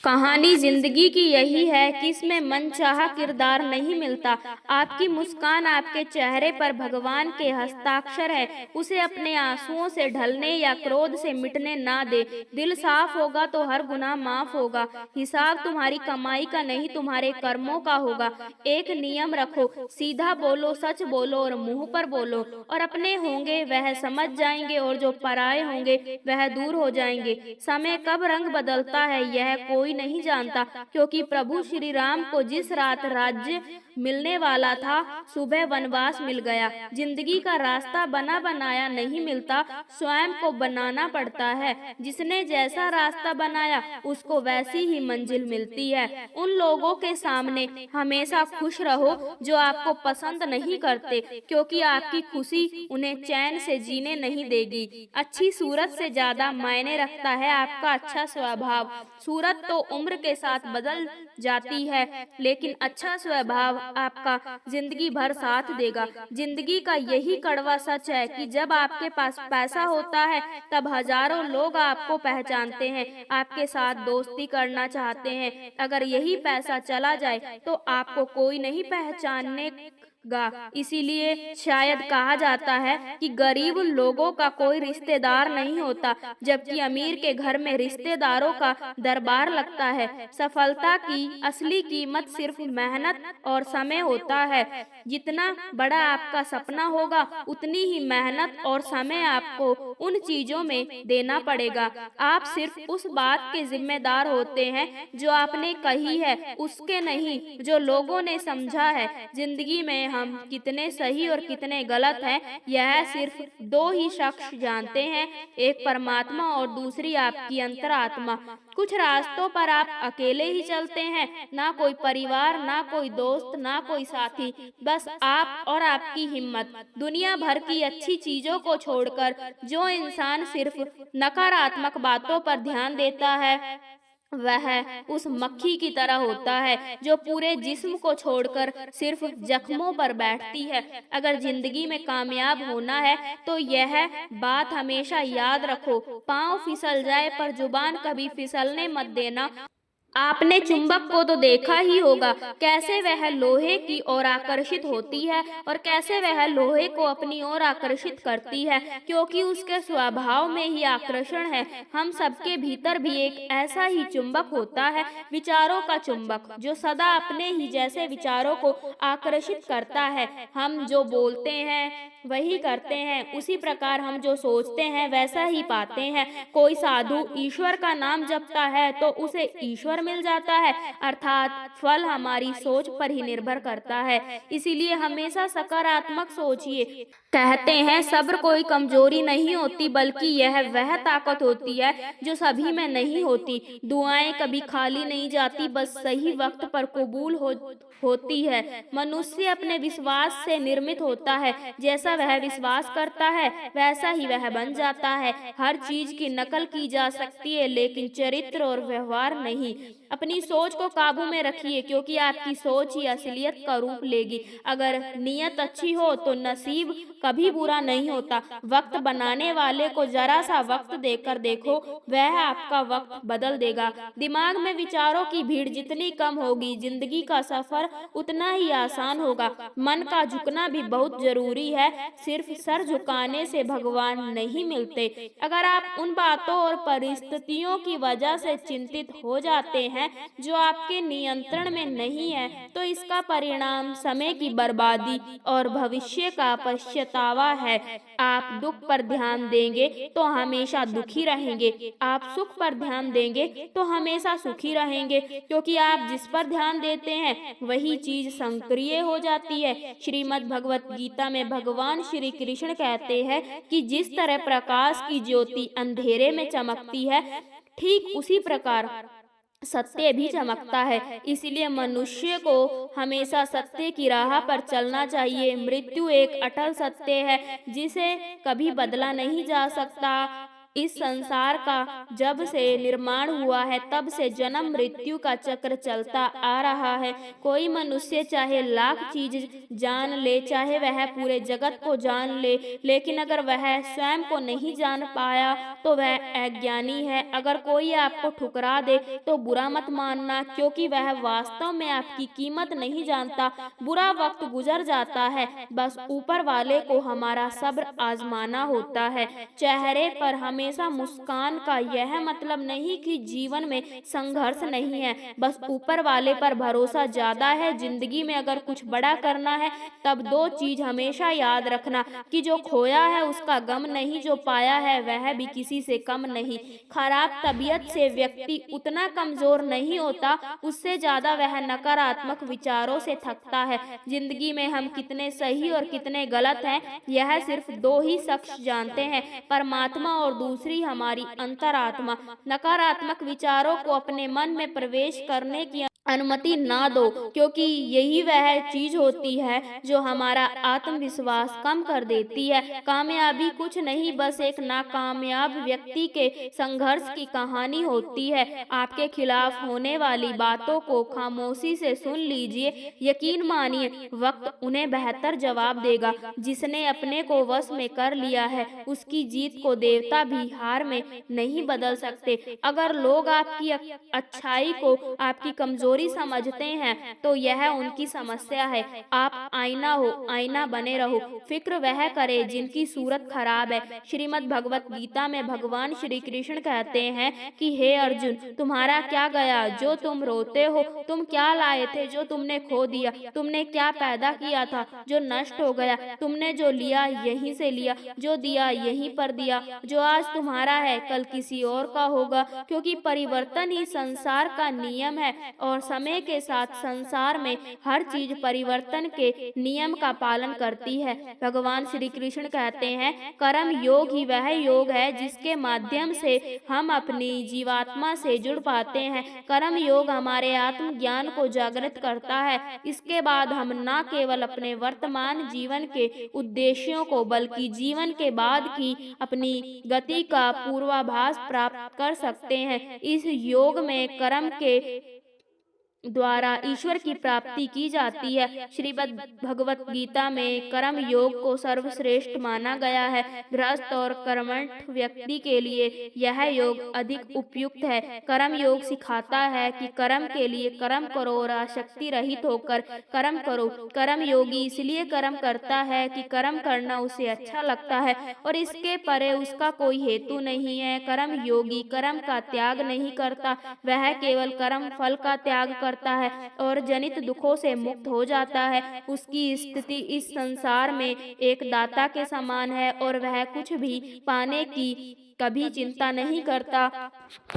Speaker 1: कहानी जिंदगी की यही है कि इसमें मनचाहा किरदार नहीं मिलता। आपकी मुस्कान आपके चेहरे पर भगवान के हस्ताक्षर है। उसे अपने आंसुओं से ढलने या क्रोध से मिटने ना दे। दिल साफ होगा तो हर गुनाह माफ होगा। हिसाब तुम्हारी कमाई का नहीं, तुम्हारे कर्मों का होगा। एक नियम रखो, सीधा बोलो, सच बोलो और मुंह पर बोलो। और अपने होंगे वह समझ जाएंगे और जो पराये होंगे वह दूर हो जाएंगे। समय कब रंग बदलता है यह कोई नहीं जानता, क्योंकि प्रभु श्री राम को जिस रात राज्य मिलने वाला था, सुबह वनवास मिल गया। जिंदगी का रास्ता बना बनाया नहीं मिलता, स्वयं को बनाना पड़ता है। जिसने जैसा रास्ता बनाया उसको वैसी ही मंजिल मिलती है। उन लोगों के सामने हमेशा खुश रहो जो आपको पसंद नहीं करते, क्योंकि आपकी खुशी उन्हें चैन से जीने नहीं देगी। अच्छी सूरत से ज्यादा मायने रखता है आपका अच्छा स्वभाव। सूरत तो उम्र के साथ बदल जाती है, लेकिन अच्छा स्वभाव आपका जिंदगी भर साथ देगा। जिंदगी का यही कड़वा सच है कि जब आपके पास पैसा होता है तब हजारों लोग आपको पहचानते हैं, आपके साथ दोस्ती करना चाहते हैं। अगर यही पैसा चला जाए तो आपको कोई नहीं पहचानने गा। इसीलिए शायद कहा जाता है कि गरीब लोगों का कोई रिश्तेदार नहीं होता, जबकि अमीर के घर में रिश्तेदारों का दरबार लगता है। सफलता की असली कीमत सिर्फ मेहनत और समय होता है। जितना बड़ा आपका सपना होगा, उतनी ही मेहनत और समय आपको उन चीजों में देना पड़ेगा। आप सिर्फ उस बात के जिम्मेदार होते हैं जो आपने कही है, उसके नहीं जो लोगों ने समझा है। जिंदगी में हम कितने सही और कितने गलत हैं, यह सिर्फ दो ही शख्स जानते हैं, एक परमात्मा और दूसरी आपकी अंतरात्मा। कुछ रास्तों पर आप अकेले ही चलते हैं, ना कोई परिवार, ना कोई दोस्त, ना कोई साथी, बस आप और आपकी हिम्मत। दुनिया भर की अच्छी चीजों को छोड़कर जो इंसान सिर्फ नकारात्मक बातों पर ध्यान देता है, वह उस मक्खी की तरह होता है जो पूरे जिस्म को छोड़कर सिर्फ जख्मों पर बैठती है। अगर जिंदगी में कामयाब होना है तो यह बात हमेशा याद रखो, पाँव फिसल जाए पर जुबान कभी फिसलने मत देना। आपने चुंबक को तो देखा ही होगा, कैसे वह लोहे की ओर आकर्षित होती है और कैसे वह लोहे को अपनी ओर आकर्षित करती है, क्योंकि उसके स्वभाव में ही आकर्षण है। हम सबके भीतर भी एक ऐसा ही चुंबक होता है, विचारों का चुंबक, जो सदा अपने ही जैसे विचारों को आकर्षित करता है। हम जो बोलते हैं वही करते हैं, उसी प्रकार हम जो सोचते हैं वैसा ही पाते हैं। कोई साधु ईश्वर का नाम जपता है तो उसे ईश्वर मिल जाता है, अर्थात फल हमारी सोच पर ही निर्भर करता है। इसीलिए हमेशा सकारात्मक सोचिए। कहते हैं सब्र कोई कमजोरी नहीं होती, बल्कि यह वह ताकत होती है जो सभी में नहीं होती। दुआएं कभी खाली नहीं जाती, बस सही वक्त पर कबूल होती है। मनुष्य अपने विश्वास से निर्मित होता है, जैसा वह विश्वास करता है वैसा ही वह बन जाता है। हर चीज की नकल की जा सकती है, लेकिन चरित्र और व्यवहार नहीं। अपनी सोच को काबू में रखिए, क्योंकि आपकी सोच ही असलियत का रूप लेगी। अगर नीयत अच्छी हो तो नसीब कभी बुरा नहीं होता। वक्त बनाने वाले को जरा सा वक्त देकर देखो, वह आपका वक्त बदल देगा। दिमाग में विचारों की भीड़ जितनी कम होगी, जिंदगी का सफर उतना ही आसान होगा। मन का झुकना भी बहुत जरूरी है, सिर्फ सर झुकाने से भगवान नहीं मिलते। अगर आप उन बातों और परिस्थितियों की वजह से चिंतित हो जाते हैं जो आपके नियंत्रण में नहीं है, तो इसका परिणाम समय की बर्बादी और भविष्य का पछतावा है। आप दुख पर ध्यान देंगे तो हमेशा दुखी रहेंगे, आप सुख पर ध्यान देंगे तो हमेशा सुखी रहेंगे, क्योंकि आप जिस पर ध्यान देते हैं वही चीज सक्रिय हो जाती है। श्रीमद् भगवत गीता में भगवान श्री कृष्ण कहते हैं कि जिस तरह प्रकाश की ज्योति अंधेरे में चमकती है, ठीक उसी प्रकार सत्य भी चमकता है। इसलिए मनुष्य को हमेशा सत्य की राह पर चलना चाहिए। मृत्यु एक अटल सत्य है जिसे कभी बदला नहीं जा सकता। इस संसार का जब से निर्माण हुआ है तब से जन्म मृत्यु का चक्र चलता आ रहा है। कोई मनुष्य चाहे लाख चीज जान ले, चाहे वह पूरे जगत को जान ले, लेकिन अगर वह स्वयं को नहीं जान पाया तो वह अज्ञानी है। अगर कोई आपको ठुकरा दे तो बुरा मत मानना, क्योंकि वह वास्तव में आपकी कीमत नहीं जानता। बुरा वक्त गुजर जाता है, बस ऊपर वाले को हमारा सब्र आजमाना होता है। चेहरे पर हमेशा मुस्कान का यह मतलब नहीं कि जीवन में संघर्ष नहीं है, बस ऊपर वाले पर भरोसा ज्यादा है। जिंदगी में अगर कुछ बड़ा करना है तब दो चीज हमेशा याद रखना कि जो खोया है उसका गम नहीं, जो पाया है वह भी किसी से कम नहीं। खराब तबीयत से व्यक्ति उतना कमजोर नहीं होता, उससे ज्यादा वह नकारात्मक विचारों से थकता है। जिंदगी में हम कितने सही और कितने गलत हैं यह सिर्फ दो ही शख्स जानते हैं, परमात्मा और दूसरी हमारी अंतरात्मा। नकारात्मक विचारों को अपने मन में प्रवेश करने की अनुमति ना दो, क्योंकि यही वह चीज होती है जो हमारा आत्मविश्वास कम कर देती है। कामयाबी कुछ नहीं, बस एक नाकामयाब व्यक्ति के संघर्ष की कहानी होती है। आपके खिलाफ होने वाली बातों को खामोशी से सुन लीजिए, यकीन मानिए वक्त उन्हें बेहतर जवाब देगा। जिसने अपने को वश में कर लिया है उसकी जीत को देवता भी हार में नहीं बदल सकते। अगर लोग आपकी अच्छाई को आपकी कमजोरी समझते हैं तो यह उनकी समस्या है। आप आईना हो, आईना बने रहो। फिक्र वह करे जिनकी सूरत खराब है। श्रीमद् भगवत गीता में भगवान श्री कृष्ण कहते हैं कि हे अर्जुन, तुम्हारा क्या गया जो तुम रोते हो? तुम क्या लाए थे जो तुमने खो दिया? तुमने क्या पैदा किया था जो नष्ट हो गया? तुमने जो लिया यहीं से लिया, जो दिया यहीं पर दिया। जो आज तुम्हारा है कल किसी और का होगा, क्योंकि परिवर्तन ही संसार का नियम है और समय के साथ संसार में हर चीज परिवर्तन के नियम का पालन करती है। भगवान श्री कृष्ण कहते हैं कर्म योग ही वह योग है जिसके माध्यम से हम अपनी जीवात्मा से जुड़ पाते हैं। कर्म योग हमारे आत्मज्ञान को जागृत करता है। इसके बाद हम न केवल अपने वर्तमान जीवन के उद्देश्यों को बल्कि जीवन के बाद की अपनी गति गति का पूर्वाभास प्राप्त कर सकते हैं। इस योग में कर्म के द्वारा ईश्वर की प्राप्ति की जाती है। श्रीमद् भगवत गीता में कर्म योग को सर्वश्रेष्ठ माना गया है। गृहस्थ और कर्मठ व्यक्ति के लिए यह योग अधिक उपयुक्त है। कर्म योग सिखाता है कि कर्म के लिए कर्म करो और आसक्ति रहित होकर कर्म करो। कर्म योगी इसलिए कर्म करता है कि कर्म करना उसे अच्छा लगता है और इसके परे उसका कोई हेतु नहीं है। कर्म योगी कर्म का त्याग नहीं करता, वह केवल कर्म फल का त्याग करता है और जनित दुखों से मुक्त हो जाता है। उसकी स्थिति इस संसार में एक दाता के समान है और वह कुछ भी पाने की कभी चिंता नहीं करता।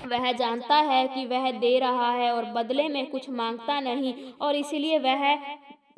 Speaker 1: वह जानता है कि वह दे रहा है और बदले में कुछ मांगता नहीं और इसलिए वह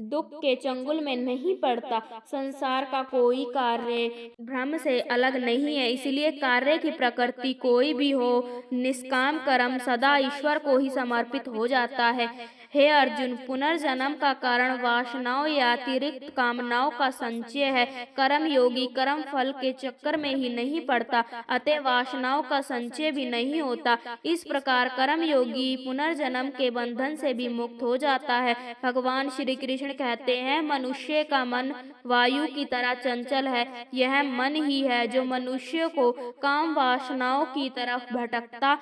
Speaker 1: दुख के चंगुल में नहीं पड़ता। संसार का कोई कार्य ब्रह्म से अलग नहीं है, इसलिए कार्य की प्रकृति कोई भी हो, निष्काम कर्म सदा ईश्वर को ही समर्पित हो जाता है। हे अर्जुन, पुनर्जन्म का कारण वासनाओं या अतिरिक्त कामनाओं का संचय है। कर्म योगी कर्म फल के चक्कर में ही नहीं पड़ता, अतः वासनाओं का संचय भी नहीं होता। इस प्रकार कर्म योगी पुनर्जन्म के बंधन से भी मुक्त हो जाता है। भगवान श्री कृष्ण कहते हैं, मनुष्य का मन वायु की तरह चंचल है। यह मन ही है जो मनुष्य को काम वासनाओं की तरफ भटकता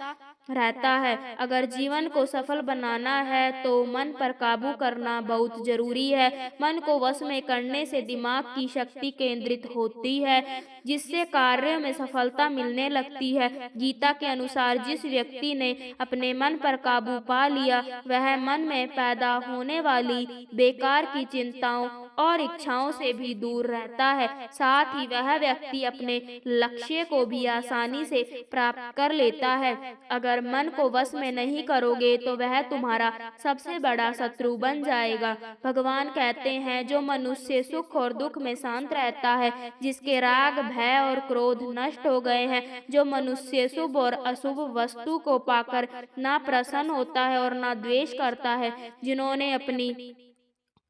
Speaker 1: रहता है। अगर जीवन को सफल बनाना है तो मन पर काबू करना बहुत जरूरी है। मन को वश में करने से दिमाग की शक्ति केंद्रित होती है, जिससे कार्यों में सफलता मिलने लगती है। गीता के अनुसार जिस व्यक्ति ने अपने मन पर काबू पा लिया, वह मन में पैदा होने वाली बेकार की चिंताओं और इच्छाओं से भी दूर रहता है। साथ ही वह व्यक्ति अपने लक्ष्य को भी आसानी से प्राप्त कर लेता है। अगर मन को वश में नहीं करोगे तो वह तुम्हारा सबसे बड़ा शत्रु बन जाएगा। भगवान कहते हैं, जो मनुष्य सुख और दुख में शांत रहता है, जिसके राग भय और क्रोध नष्ट हो गए हैं, जो मनुष्य शुभ और अशुभ वस्तु को पाकर ना प्रसन्न होता है और ना द्वेष करता है, जिन्होंने अपनी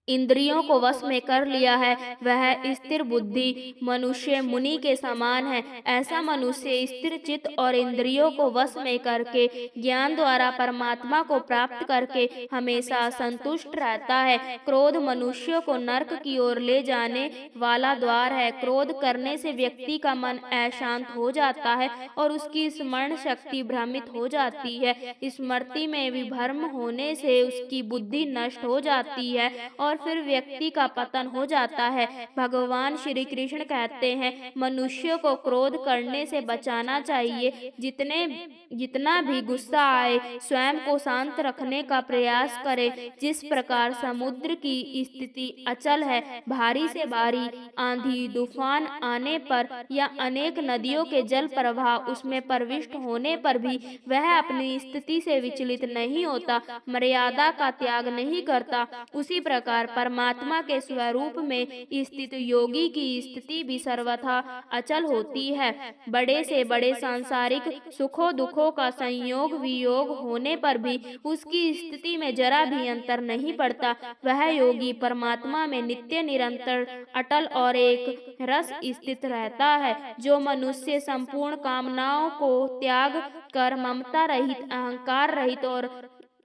Speaker 1: इंद्रियों को वश में कर लिया है, वह स्थिर बुद्धि मनुष्य मुनि के समान है। ऐसा मनुष्य स्थिर चित्त और इंद्रियों को वश में करके ज्ञान द्वारा परमात्मा को प्राप्त करके हमेशा संतुष्ट रहता है। क्रोध मनुष्य को नरक की ओर ले जाने वाला द्वार है। क्रोध करने से व्यक्ति का मन अशांत हो जाता है और उसकी स्मरण शक्ति भ्रमित हो जाती है। स्मृति में विभ्रम होने से उसकी बुद्धि नष्ट हो जाती है और फिर व्यक्ति का पतन हो जाता है। भगवान श्री कृष्ण कहते हैं, मनुष्य को क्रोध करने से बचाना चाहिए। जितना भी गुस्सा आए, स्वयं को शांत रखने का प्रयास करे। जिस प्रकार समुद्र की स्थिति अचल है, भारी से भारी आंधी तूफान आने पर या अनेक नदियों के जल प्रवाह उसमें प्रविष्ट होने पर भी वह अपनी स्थिति से विचलित नहीं होता, मर्यादा का त्याग नहीं करता, उसी प्रकार परमात्मा के स्वरूप में स्थित योगी की स्थिति भी सर्वथा अचल होती है। बड़े से बड़े सांसारिक सुखों दुखों का संयोग वियोग होने पर भी उसकी स्थिति में जरा भी अंतर नहीं पड़ता। वह योगी परमात्मा में नित्य निरंतर अटल और एक रस स्थित रहता है। जो मनुष्य संपूर्ण कामनाओं को त्याग कर ममता रहित अहंकार रहित और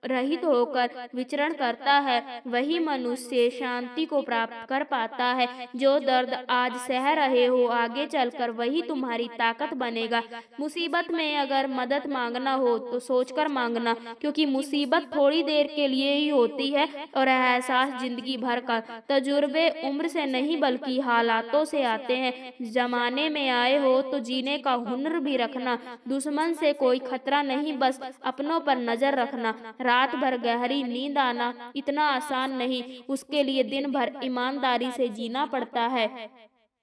Speaker 1: रहित होकर विचरण करता है, वही मनुष्य शांति को प्राप्त कर पाता है। जो दर्द आज सह रहे हो, आगे चलकर वही तुम्हारी ताकत बनेगा। मुसीबत में अगर मदद मांगना हो तो सोचकर मांगना, क्योंकि मुसीबत थोड़ी देर के लिए ही होती है और एहसास जिंदगी भर का। तजुर्बे उम्र से नहीं बल्कि हालातों से आते हैं। जमाने में आए हो तो जीने का हुनर भी रखना। दुश्मन से कोई खतरा नहीं, बस अपनों पर नजर रखना। रात भर गहरी नींद आना इतना आसान नहीं, उसके लिए दिन भर ईमानदारी से जीना पड़ता है।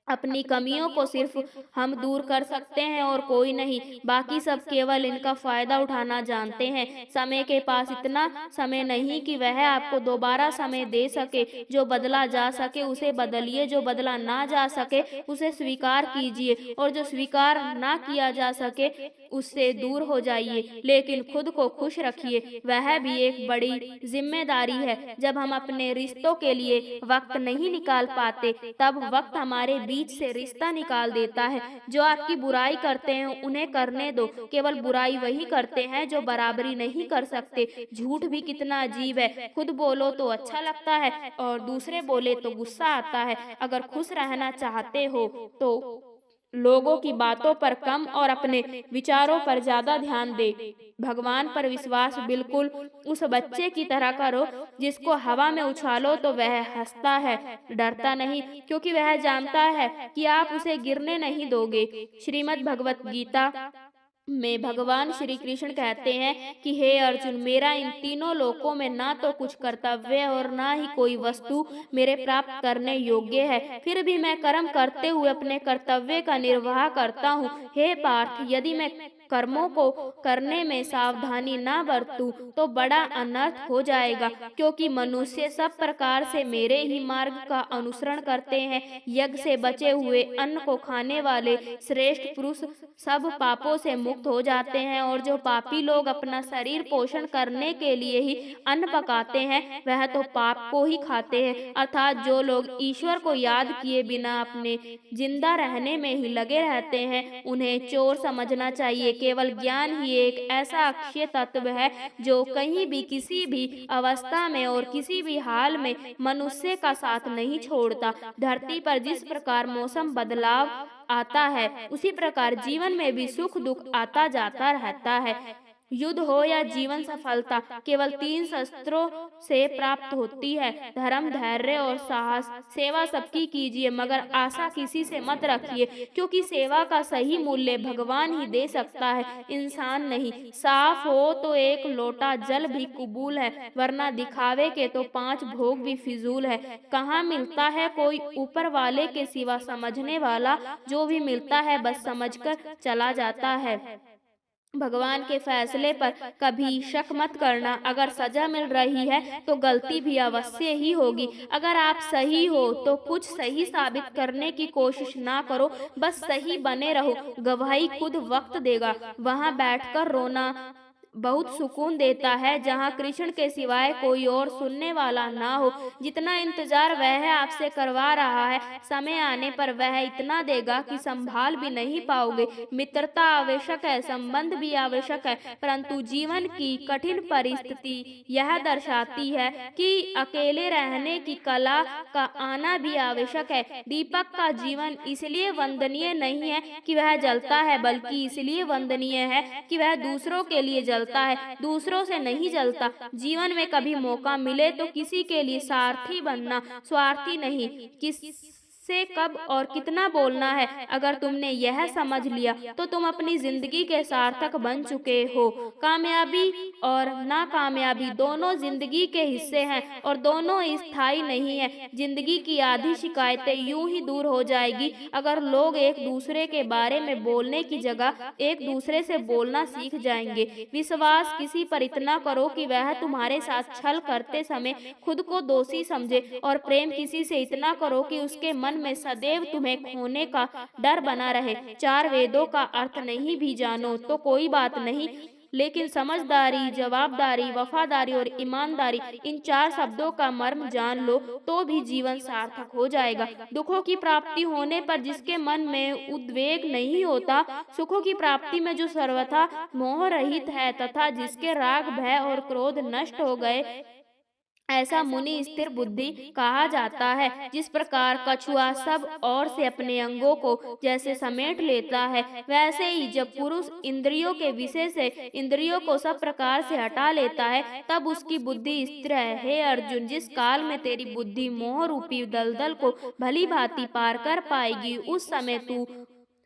Speaker 1: अपनी कमियों को सिर्फ हम दूर कर सकते हैं और कोई नहीं, बाकी सब केवल इनका फायदा उठाना जानते हैं। समय के पास इतना समय नहीं कि वह आपको दोबारा समय दे सके। जो बदला जा सके उसे बदलिए, जो बदला ना जा सके उसे स्वीकार कीजिए और जो स्वीकार ना किया जा सके उससे दूर हो जाइए, लेकिन खुद को खुश रखिए। वह भी एक बड़ी जिम्मेदारी है। जब हम अपने रिश्तों के लिए वक्त नहीं निकाल पाते, तब वक्त हमारे बीच से रिश्ता निकाल देता है। जो आपकी बुराई करते हैं उन्हें करने दो, केवल बुराई वही करते हैं जो बराबरी नहीं कर सकते। झूठ भी कितना अजीब है, खुद बोलो तो अच्छा लगता है और दूसरे बोले तो गुस्सा आता है। अगर खुश रहना चाहते हो तो लोगों की बातों पर कम और अपने विचारों पर ज्यादा ध्यान दे। भगवान पर विश्वास बिल्कुल उस बच्चे की तरह करो जिसको हवा में उछालो तो वह हंसता है, डरता नहीं, क्योंकि वह जानता है कि आप उसे गिरने नहीं दोगे। श्रीमद् भगवत गीता में भगवान श्री कृष्ण कहते हैं कि हे अर्जुन, मेरा इन तीनों लोकों में ना तो कुछ कर्तव्य और ना ही कोई वस्तु मेरे प्राप्त करने योग्य है, फिर भी मैं कर्म करते हुए अपने कर्तव्य का निर्वाह करता हूँ। हे पार्थ, यदि मैं कर्मों को करने में सावधानी ना बरतूं तो बड़ा अनर्थ हो जाएगा, क्योंकि मनुष्य सब प्रकार से मेरे ही मार्ग का अनुसरण करते हैं। यज्ञ से बचे हुए अन्न को खाने वाले श्रेष्ठ पुरुष सब पापों से मुक्त हो जाते हैं, और जो पापी लोग अपना शरीर पोषण करने के लिए ही अन्न पकाते हैं वह तो पाप को ही खाते हैं। अर्थात जो लोग ईश्वर को याद किए बिना अपने जिंदा रहने में ही लगे रहते हैं उन्हें चोर समझना चाहिए। केवल ज्ञान ही एक ऐसा अक्षय तत्व है जो कहीं भी किसी भी अवस्था में और किसी भी हाल में मनुष्य का साथ नहीं छोड़ता। धरती पर जिस प्रकार मौसम बदलाव आता है उसी प्रकार जीवन में भी सुख दुख आता जाता रहता है। युद्ध हो या जीवन सफलता केवल 3 शस्त्रों से प्राप्त होती है, धर्म, धैर्य और साहस। सेवा सबकी कीजिए मगर आशा किसी से मत रखिए, क्योंकि सेवा का सही मूल्य भगवान ही दे सकता है, इंसान नहीं। साफ हो तो एक लोटा जल भी कबूल है, वरना दिखावे के तो 5 भोग भी फिजूल है। कहाँ मिलता है कोई ऊपर वाले के सिवा समझने वाला, जो भी मिलता है बस समझकर चला जाता है। भगवान के फैसले पर कभी शक मत करना। अगर सजा मिल रही है तो गलती भी अवश्य ही होगी। अगर आप सही हो तो कुछ सही साबित करने की कोशिश ना करो, बस सही बने रहो। गवाही खुद वक्त देगा। वहाँ बैठकर रोना बहुत सुकून देता है जहाँ कृष्ण के सिवाय कोई और सुनने वाला ना हो। जितना इंतजार वह आपसे करवा रहा है, समय आने पर वह इतना देगा कि संभाल भी नहीं पाओगे। मित्रता आवश्यक है, संबंध भी आवश्यक है, परंतु जीवन की कठिन परिस्थिति यह दर्शाती है कि अकेले रहने की कला का आना भी आवश्यक है। दीपक का जीवन इसलिए वंदनीय नहीं है कि वह जलता है, बल्कि इसलिए वंदनीय है कि वह दूसरों के लिए जलता है, दूसरों से नहीं जलता। जीवन में कभी मौका मिले तो किसी के लिए सारथी बनना, स्वार्थी नहीं। किससे कब और कितना बोलना है, अगर तुमने यह समझ लिया तो तुम अपनी जिंदगी के सार्थक बन चुके हो। कामयाबी और नाकामयाबी दोनों जिंदगी के हिस्से हैं और दोनों स्थायी नहीं है। जिंदगी की आधी शिकायतें यूं ही दूर हो जाएगी अगर लोग एक दूसरे के बारे में बोलने की जगह एक दूसरे से बोलना सीख जाएंगे। विश्वास किसी पर इतना करो कि वह तुम्हारे साथ छल करते समय खुद को दोषी समझे, और प्रेम किसी से इतना करो कि उसके मन में सदैव तुम्हें खोने का डर बना रहे। 4 वेदों का अर्थ नहीं भी जानो तो कोई बात नहीं, लेकिन समझदारी, जवाबदारी, वफादारी और ईमानदारी, इन 4 शब्दों का मर्म जान लो तो भी जीवन सार्थक हो जाएगा। दुखों की प्राप्ति होने पर जिसके मन में उद्वेग नहीं होता, सुखों की प्राप्ति में जो सर्वथा मोह रहित है तथा जिसके राग, भय और क्रोध नष्ट हो गए, ऐसा मुनि स्थिर बुद्धि कहा जाता है। जिस प्रकार कछुआ सब ओर से अपने अंगों को जैसे समेट लेता है, वैसे ही जब पुरुष इंद्रियों के विषय से इंद्रियों को सब प्रकार से हटा लेता है तब उसकी बुद्धि स्थिर है। हे अर्जुन, जिस काल में तेरी बुद्धि मोह रूपी दलदल को भली भांति पार कर पाएगी, उस समय तू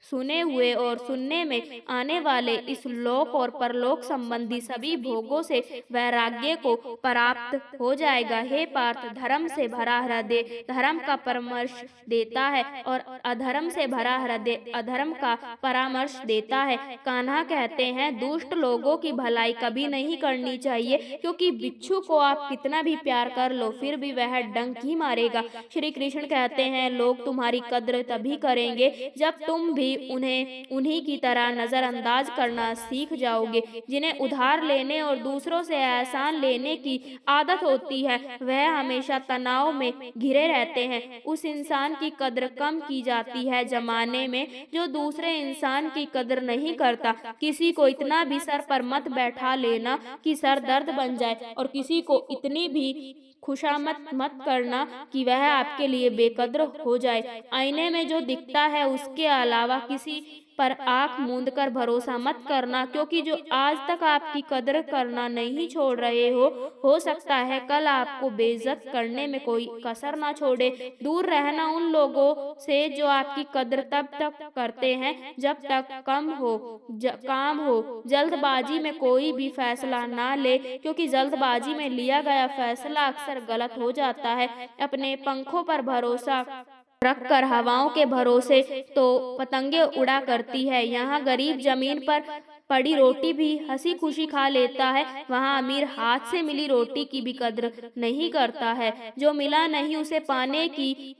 Speaker 1: सुने हुए और सुनने में आने वाले इस लोक और परलोक संबंधी सभी भोगों से वैराग्य को प्राप्त हो जाएगा। हे पार्थ, धर्म से भरा हृदय धर्म का परामर्श देता है और अधर्म से भरा हृदय अधर्म का परामर्श देता है। कान्हा कहते हैं, दुष्ट लोगों की भलाई कभी नहीं करनी चाहिए, क्योंकि बिच्छू को आप कितना भी प्यार कर लो फिर भी वह डंक ही मारेगा। श्री कृष्ण कहते हैं, लोग तुम्हारी कद्र तभी करेंगे जब तुम भी भी उन्हें उन्हीं की तरह नज़रअंदाज करना सीख जाओगे। जिन्हें उधार लेने और दूसरों से एहसान लेने की आदत होती है, वह हमेशा तनाव में घिरे रहते हैं। उस इंसान की कद्र कम की जाती है ज़माने में जो दूसरे इंसान की कद्र नहीं करता। किसी को इतना भी सर पर मत बैठा लेना कि सर दर्द बन जाए, और किसी को इतनी भी खुशामद मत करना कि वह आपके लिए बेकद्र हो जाए। आईने में जो दिखता है उसके अलावा किसी पर आंख मूंद कर भरोसा मत करना, क्योंकि जो आज तक आपकी कद्र करना नहीं छोड़ रहे हो सकता है कल आपको बेइज्जत करने में कोई कसर ना छोड़े। दूर रहना उन लोगों से जो आपकी कद्र तब तक करते हैं जब तक काम हो। जल्दबाजी में कोई भी फैसला ना ले, क्योंकि जल्दबाजी में लिया गया फैसला अक्सर गलत हो जाता है। अपने पंखों पर भरोसा रखकर हवाओं के भरोसे तो पतंगे उड़ा करती है। यहाँ गरीब जमीन पर पड़ी रोटी भी हंसी खुशी खा लेता है, वहाँ अमीर हाथ से मिली रोटी की भी कद्र नहीं करता है। जो मिला नहीं उसे पाने की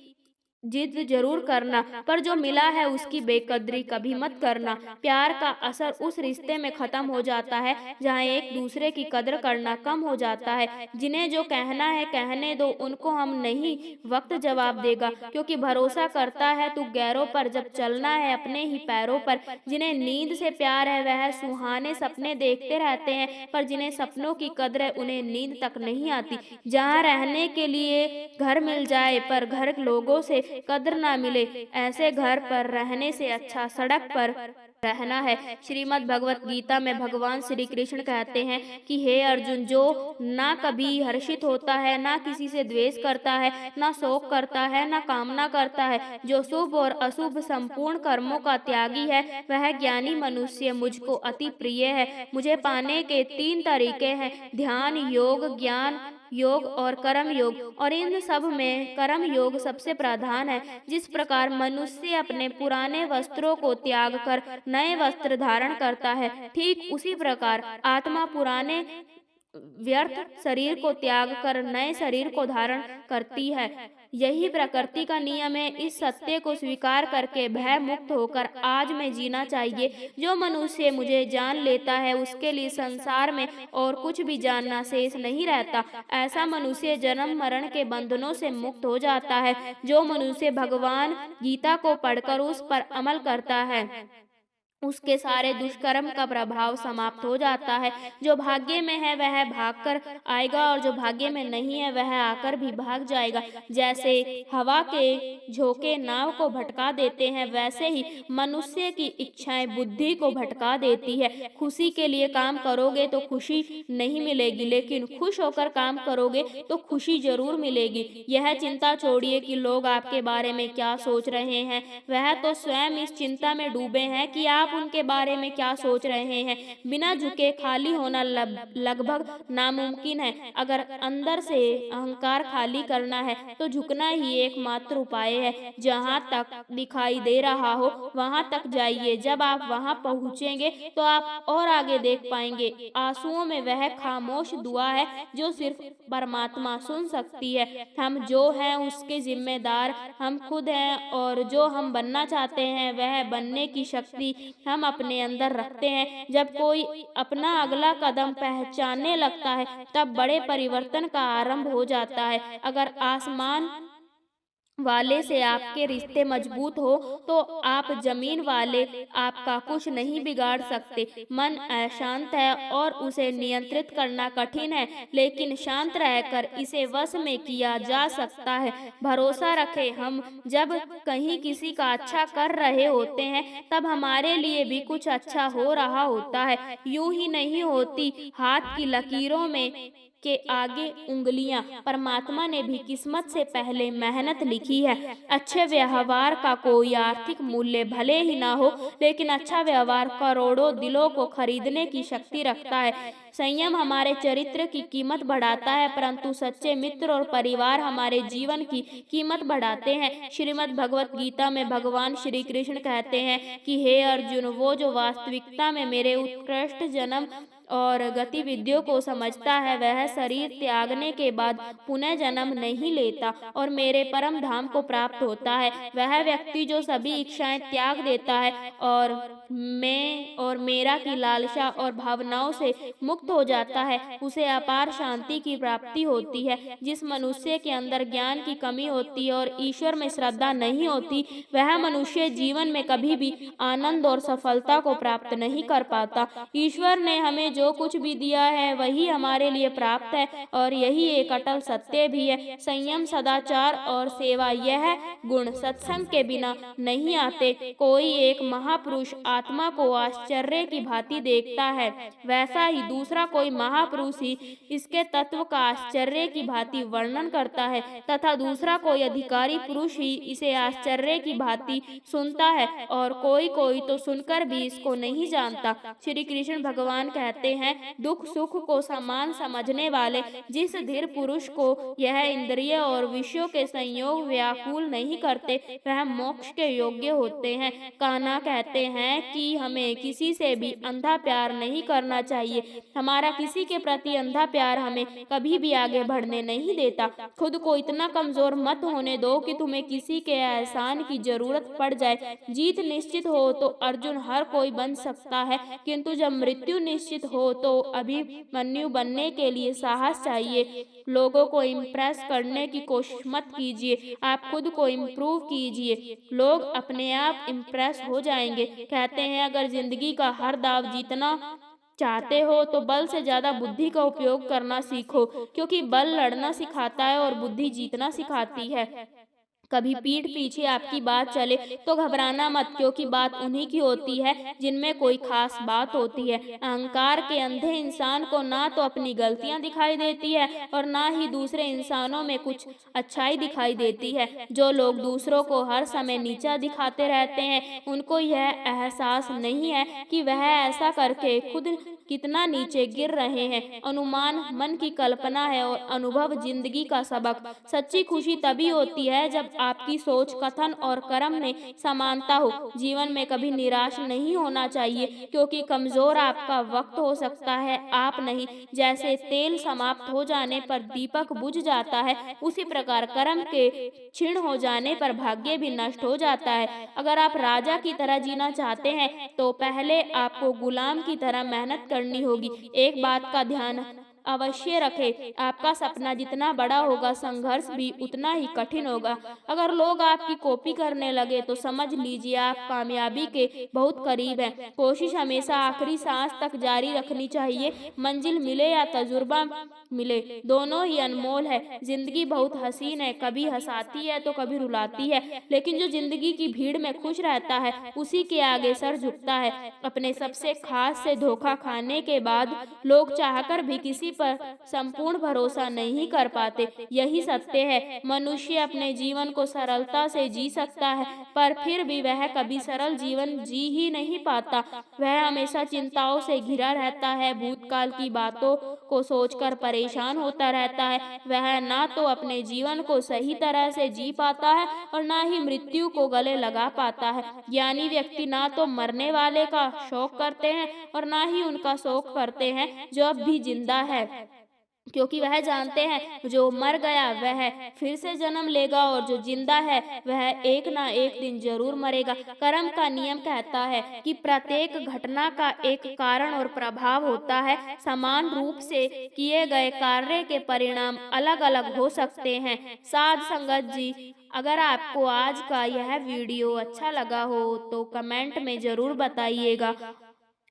Speaker 1: जिद जरूर करना, पर जो मिला है उसकी बेकदरी कभी मत करना। प्यार का असर उस रिश्ते में खत्म हो जाता है जहाँ एक दूसरे की कद्र करना कम हो जाता है। जिन्हें जो कहना है कहने दो, उनको हम नहीं वक्त जवाब देगा, क्योंकि भरोसा करता है तू गैरों पर जब चलना है अपने ही पैरों पर। जिन्हें नींद से प्यार है वह सुहाने सपने देखते रहते हैं, पर जिन्हें सपनों की कद्र है उन्हें नींद तक नहीं आती। जहाँ रहने के लिए घर मिल जाए पर घर लोगों से कद्र ना मिले, ऐसे घर पर रहने से अच्छा सड़क पर रहना है। श्रीमद् भगवत गीता में भगवान श्री कृष्ण कहते हैं कि हे अर्जुन, जो ना कभी हर्षित होता है, ना किसी से द्वेष करता है, ना शोक करता है, ना कामना करता है, जो शुभ और अशुभ संपूर्ण कर्मों का त्यागी है, वह ज्ञानी मनुष्य मुझको अति प्रिय है। मुझे पाने के 3 तरीके हैं, ध्यान योग, ज्ञान योग और कर्म योग, और इन सब में कर्म योग सबसे प्रधान है। जिस प्रकार मनुष्य अपने पुराने वस्त्रों को त्याग कर नए वस्त्र धारण करता है, ठीक उसी प्रकार आत्मा पुराने व्यर्थ शरीर को त्याग कर नए शरीर को धारण करती है। यही प्रकृति का नियम है। इस सत्य को स्वीकार करके भय मुक्त होकर आज में जीना चाहिए। जो मनुष्य मुझे जान लेता है उसके लिए संसार में और कुछ भी जानना शेष नहीं रहता। ऐसा मनुष्य जन्म मरण के बंधनों से मुक्त हो जाता है। जो मनुष्य भगवान गीता को पढ़कर उस पर अमल करता है उसके सारे दुष्कर्म का प्रभाव समाप्त हो जाता है। जो भाग्य में है वह भाग कर आएगा, और जो भाग्य में नहीं है वह आकर भी भाग जाएगा। जैसे हवा के झोंके नाव को भटका देते हैं, वैसे ही मनुष्य की इच्छाएं बुद्धि को भटका देती है। खुशी के लिए काम करोगे तो खुशी नहीं मिलेगी, लेकिन खुश होकर काम करोगे तो खुशी जरूर मिलेगी। यह चिंता छोड़िए कि लोग आपके बारे में क्या सोच रहे हैं, वह तो स्वयं इस चिंता में डूबे हैं कि आप उनके बारे में क्या सोच रहे हैं। बिना झुके खाली होना लगभग नामुमकिन है। अगर अंदर से अहंकार खाली करना है तो झुकना ही एकमात्र उपाय है। जहाँ तक दिखाई दे रहा हो वहाँ तक जाइए। जब आप वहाँ पहुँचेंगे तो आप और आगे देख पाएंगे। आंसुओं में वह खामोश दुआ है जो सिर्फ परमात्मा सुन सकती है। हम जो हैं उसके जिम्मेदार हम खुद हैं, और जो हम बनना चाहते हैं वह बनने की शक्ति हम अपने अंदर रखते हैं। जब कोई अपना अगला कदम पहचानने लगता है तब बड़े परिवर्तन का आरंभ हो जाता है। अगर आसमान वाले से आपके रिश्ते मजबूत हो तो आप जमीन वाले आपका कुछ नहीं बिगाड़ सकते। मन अशांत है और उसे नियंत्रित करना कठिन है, लेकिन शांत रहकर इसे वश में किया जा सकता है। भरोसा रखें, हम जब कहीं किसी का अच्छा कर रहे होते हैं तब हमारे लिए भी कुछ अच्छा हो रहा होता है। यूं ही नहीं होती हाथ की लकीरों में के आगे उंगलियां। परमात्मा ने भी किस्मत से पहले मेहनत लिखी है। अच्छे व्यवहार का कोई आर्थिक मूल्य भले ही ना हो, लेकिन अच्छा व्यवहार करोड़ों दिलों को खरीदने की शक्ति रखता है। संयम हमारे चरित्र की कीमत बढ़ाता है, परंतु सच्चे मित्र और परिवार हमारे जीवन की कीमत बढ़ाते हैं। श्रीमद् भगवत गीता में भगवान श्री कृष्ण कहते हैं कि हे अर्जुन, वो जो वास्तविकता में मेरे उत्कृष्ट जन्म और गतिविधियों को समझता है वह शरीर त्यागने के बाद पुनः जन्म नहीं लेता और मेरे परम धाम को प्राप्त होता है। वह व्यक्ति जो सभी इच्छाएं त्याग देता है और मैं और मेरा की लालसा और भावनाओं से मुक्त हो जाता है, उसे अपार शांति की प्राप्ति होती है। जिस मनुष्य के अंदर ज्ञान की कमी होती है और ईश्वर में श्रद्धा नहीं होती, वह मनुष्य जीवन में कभी भी आनंद और सफलता को प्राप्त नहीं कर पाता। ईश्वर ने हमें जो कुछ भी दिया है वही हमारे लिए प्राप्त है और यही एक अटल सत्य भी है। संयम, सदाचार और सेवा, यह गुण सत्संग के बिना नहीं आते। कोई एक महापुरुष आत्मा को आश्चर्य की भांति देखता है, वैसा ही दूसरा कोई महापुरुष ही इसके तत्व का आश्चर्य की भांति वर्णन करता है तथा दूसरा कोई अधिकारी पुरुष ही इसे आश्चर्य की भांति सुनता है और कोई कोई तो सुनकर भी इसको नहीं जानता। श्री कृष्ण भगवान कहते हैं, दुख सुख को समान समझने वाले जिस धीर पुरुष को यह इंद्रिय और विषयों के संयोग व्याकुल नहीं करते, वह मोक्ष के योग्य होते हैं। कान्हा कहते हैं कि हमें किसी से भी अंधा प्यार नहीं करना चाहिए। हमारा किसी के प्रति अंधा प्यार हमें कभी भी आगे बढ़ने नहीं देता। खुद को इतना कमजोर मत होने दो कि तुम्हें किसी के एहसान की जरूरत पड़ जाए। जीत निश्चित हो तो अर्जुन हर कोई बन सकता है, किंतु जब मृत्यु निश्चित हो तो अभिमन्यु बनने के लिए साहस चाहिए। लोगों को इम्प्रेस करने की कोशिश मत कीजिए, आप खुद को इम्प्रूव कीजिए, लोग अपने आप इम्प्रेस हो जाएंगे। कहते हैं, अगर जिंदगी का हर दाव जीतना चाहते हो तो बल से ज्यादा बुद्धि का उपयोग करना सीखो, क्योंकि बल लड़ना सिखाता है और बुद्धि जीतना सिखाती है। कभी पीठ पीछे आपकी बात चले तो घबराना मत, क्योंकि बात उन्हीं की होती है जिनमें कोई खास बात होती है। अहंकार के अंधे इंसान को ना तो अपनी गलतियां दिखाई देती है और ना ही दूसरे इंसानों में कुछ अच्छाई दिखाई देती है। जो लोग दूसरों को हर समय नीचा दिखाते रहते हैं, उनको यह एहसास नहीं है कि वह ऐसा करके खुद कितना नीचे गिर रहे हैं। अनुमान मन की कल्पना है और अनुभव जिंदगी का सबक। सच्ची खुशी तभी होती है जब आपकी सोच, कथन और कर्म में समानता हो। जीवन में कभी निराश नहीं होना चाहिए, क्योंकि कमजोर आपका वक्त हो सकता है, आप नहीं। जैसे तेल समाप्त हो जाने पर दीपक बुझ जाता है, उसी प्रकार कर्म के क्षीण हो जाने पर भाग्य भी नष्ट हो जाता है। अगर आप राजा की तरह जीना चाहते हैं तो पहले आपको गुलाम की तरह मेहनत करनी होगी। एक बात का ध्यान अवश्य रखें, आपका सपना जितना बड़ा होगा, संघर्ष भी उतना ही कठिन होगा। अगर लोग आपकी कॉपी करने लगे तो समझ लीजिए आप कामयाबी के बहुत करीब हैं। कोशिश हमेशा आखिरी सांस तक जारी रखनी चाहिए। मंजिल मिले या तजुर्बा मिले, दोनों ही अनमोल है। जिंदगी बहुत हसीन है, कभी हंसाती है तो कभी रुलाती है, लेकिन जो जिंदगी की भीड़ में खुश रहता है उसी के आगे सर झुकता है। अपने सबसे खास से धोखा खाने के बाद लोग चाहकर भी किसी पर संपूर्ण भरोसा नहीं कर पाते। यही सत्य है। मनुष्य अपने जीवन को सरलता से जी सकता है, पर फिर भी वह कभी सरल जीवन जी ही नहीं पाता। वह हमेशा चिंताओं से घिरा रहता है, भूतकाल की बातों को सोचकर परेशान होता रहता है। वह ना तो अपने जीवन को सही तरह से जी पाता है और ना ही मृत्यु को गले लगा पाता है। ज्ञानी व्यक्ति ना तो मरने वाले का शोक करते हैं और ना ही उनका शोक करते हैं जो अब भी जिंदा है, क्योंकि वह जानते हैं जो मर गया वह फिर से जन्म लेगा और जो जिंदा है वह एक ना एक दिन जरूर मरेगा। कर्म का नियम कहता है कि प्रत्येक घटना का एक कारण और प्रभाव होता है। समान रूप से किए गए कार्य के परिणाम अलग अलग हो सकते हैं। साध संगत जी, अगर आपको आज का यह वीडियो अच्छा लगा हो तो कमेंट में जरूर बताइएगा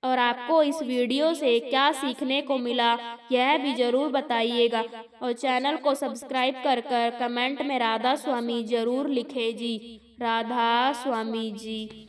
Speaker 1: और आपको इस वीडियो से क्या सीखने को मिला यह भी जरूर बताइएगा। और चैनल को सब्सक्राइब कर कमेंट में राधा स्वामी जरूर लिखे जी। राधा स्वामी जी।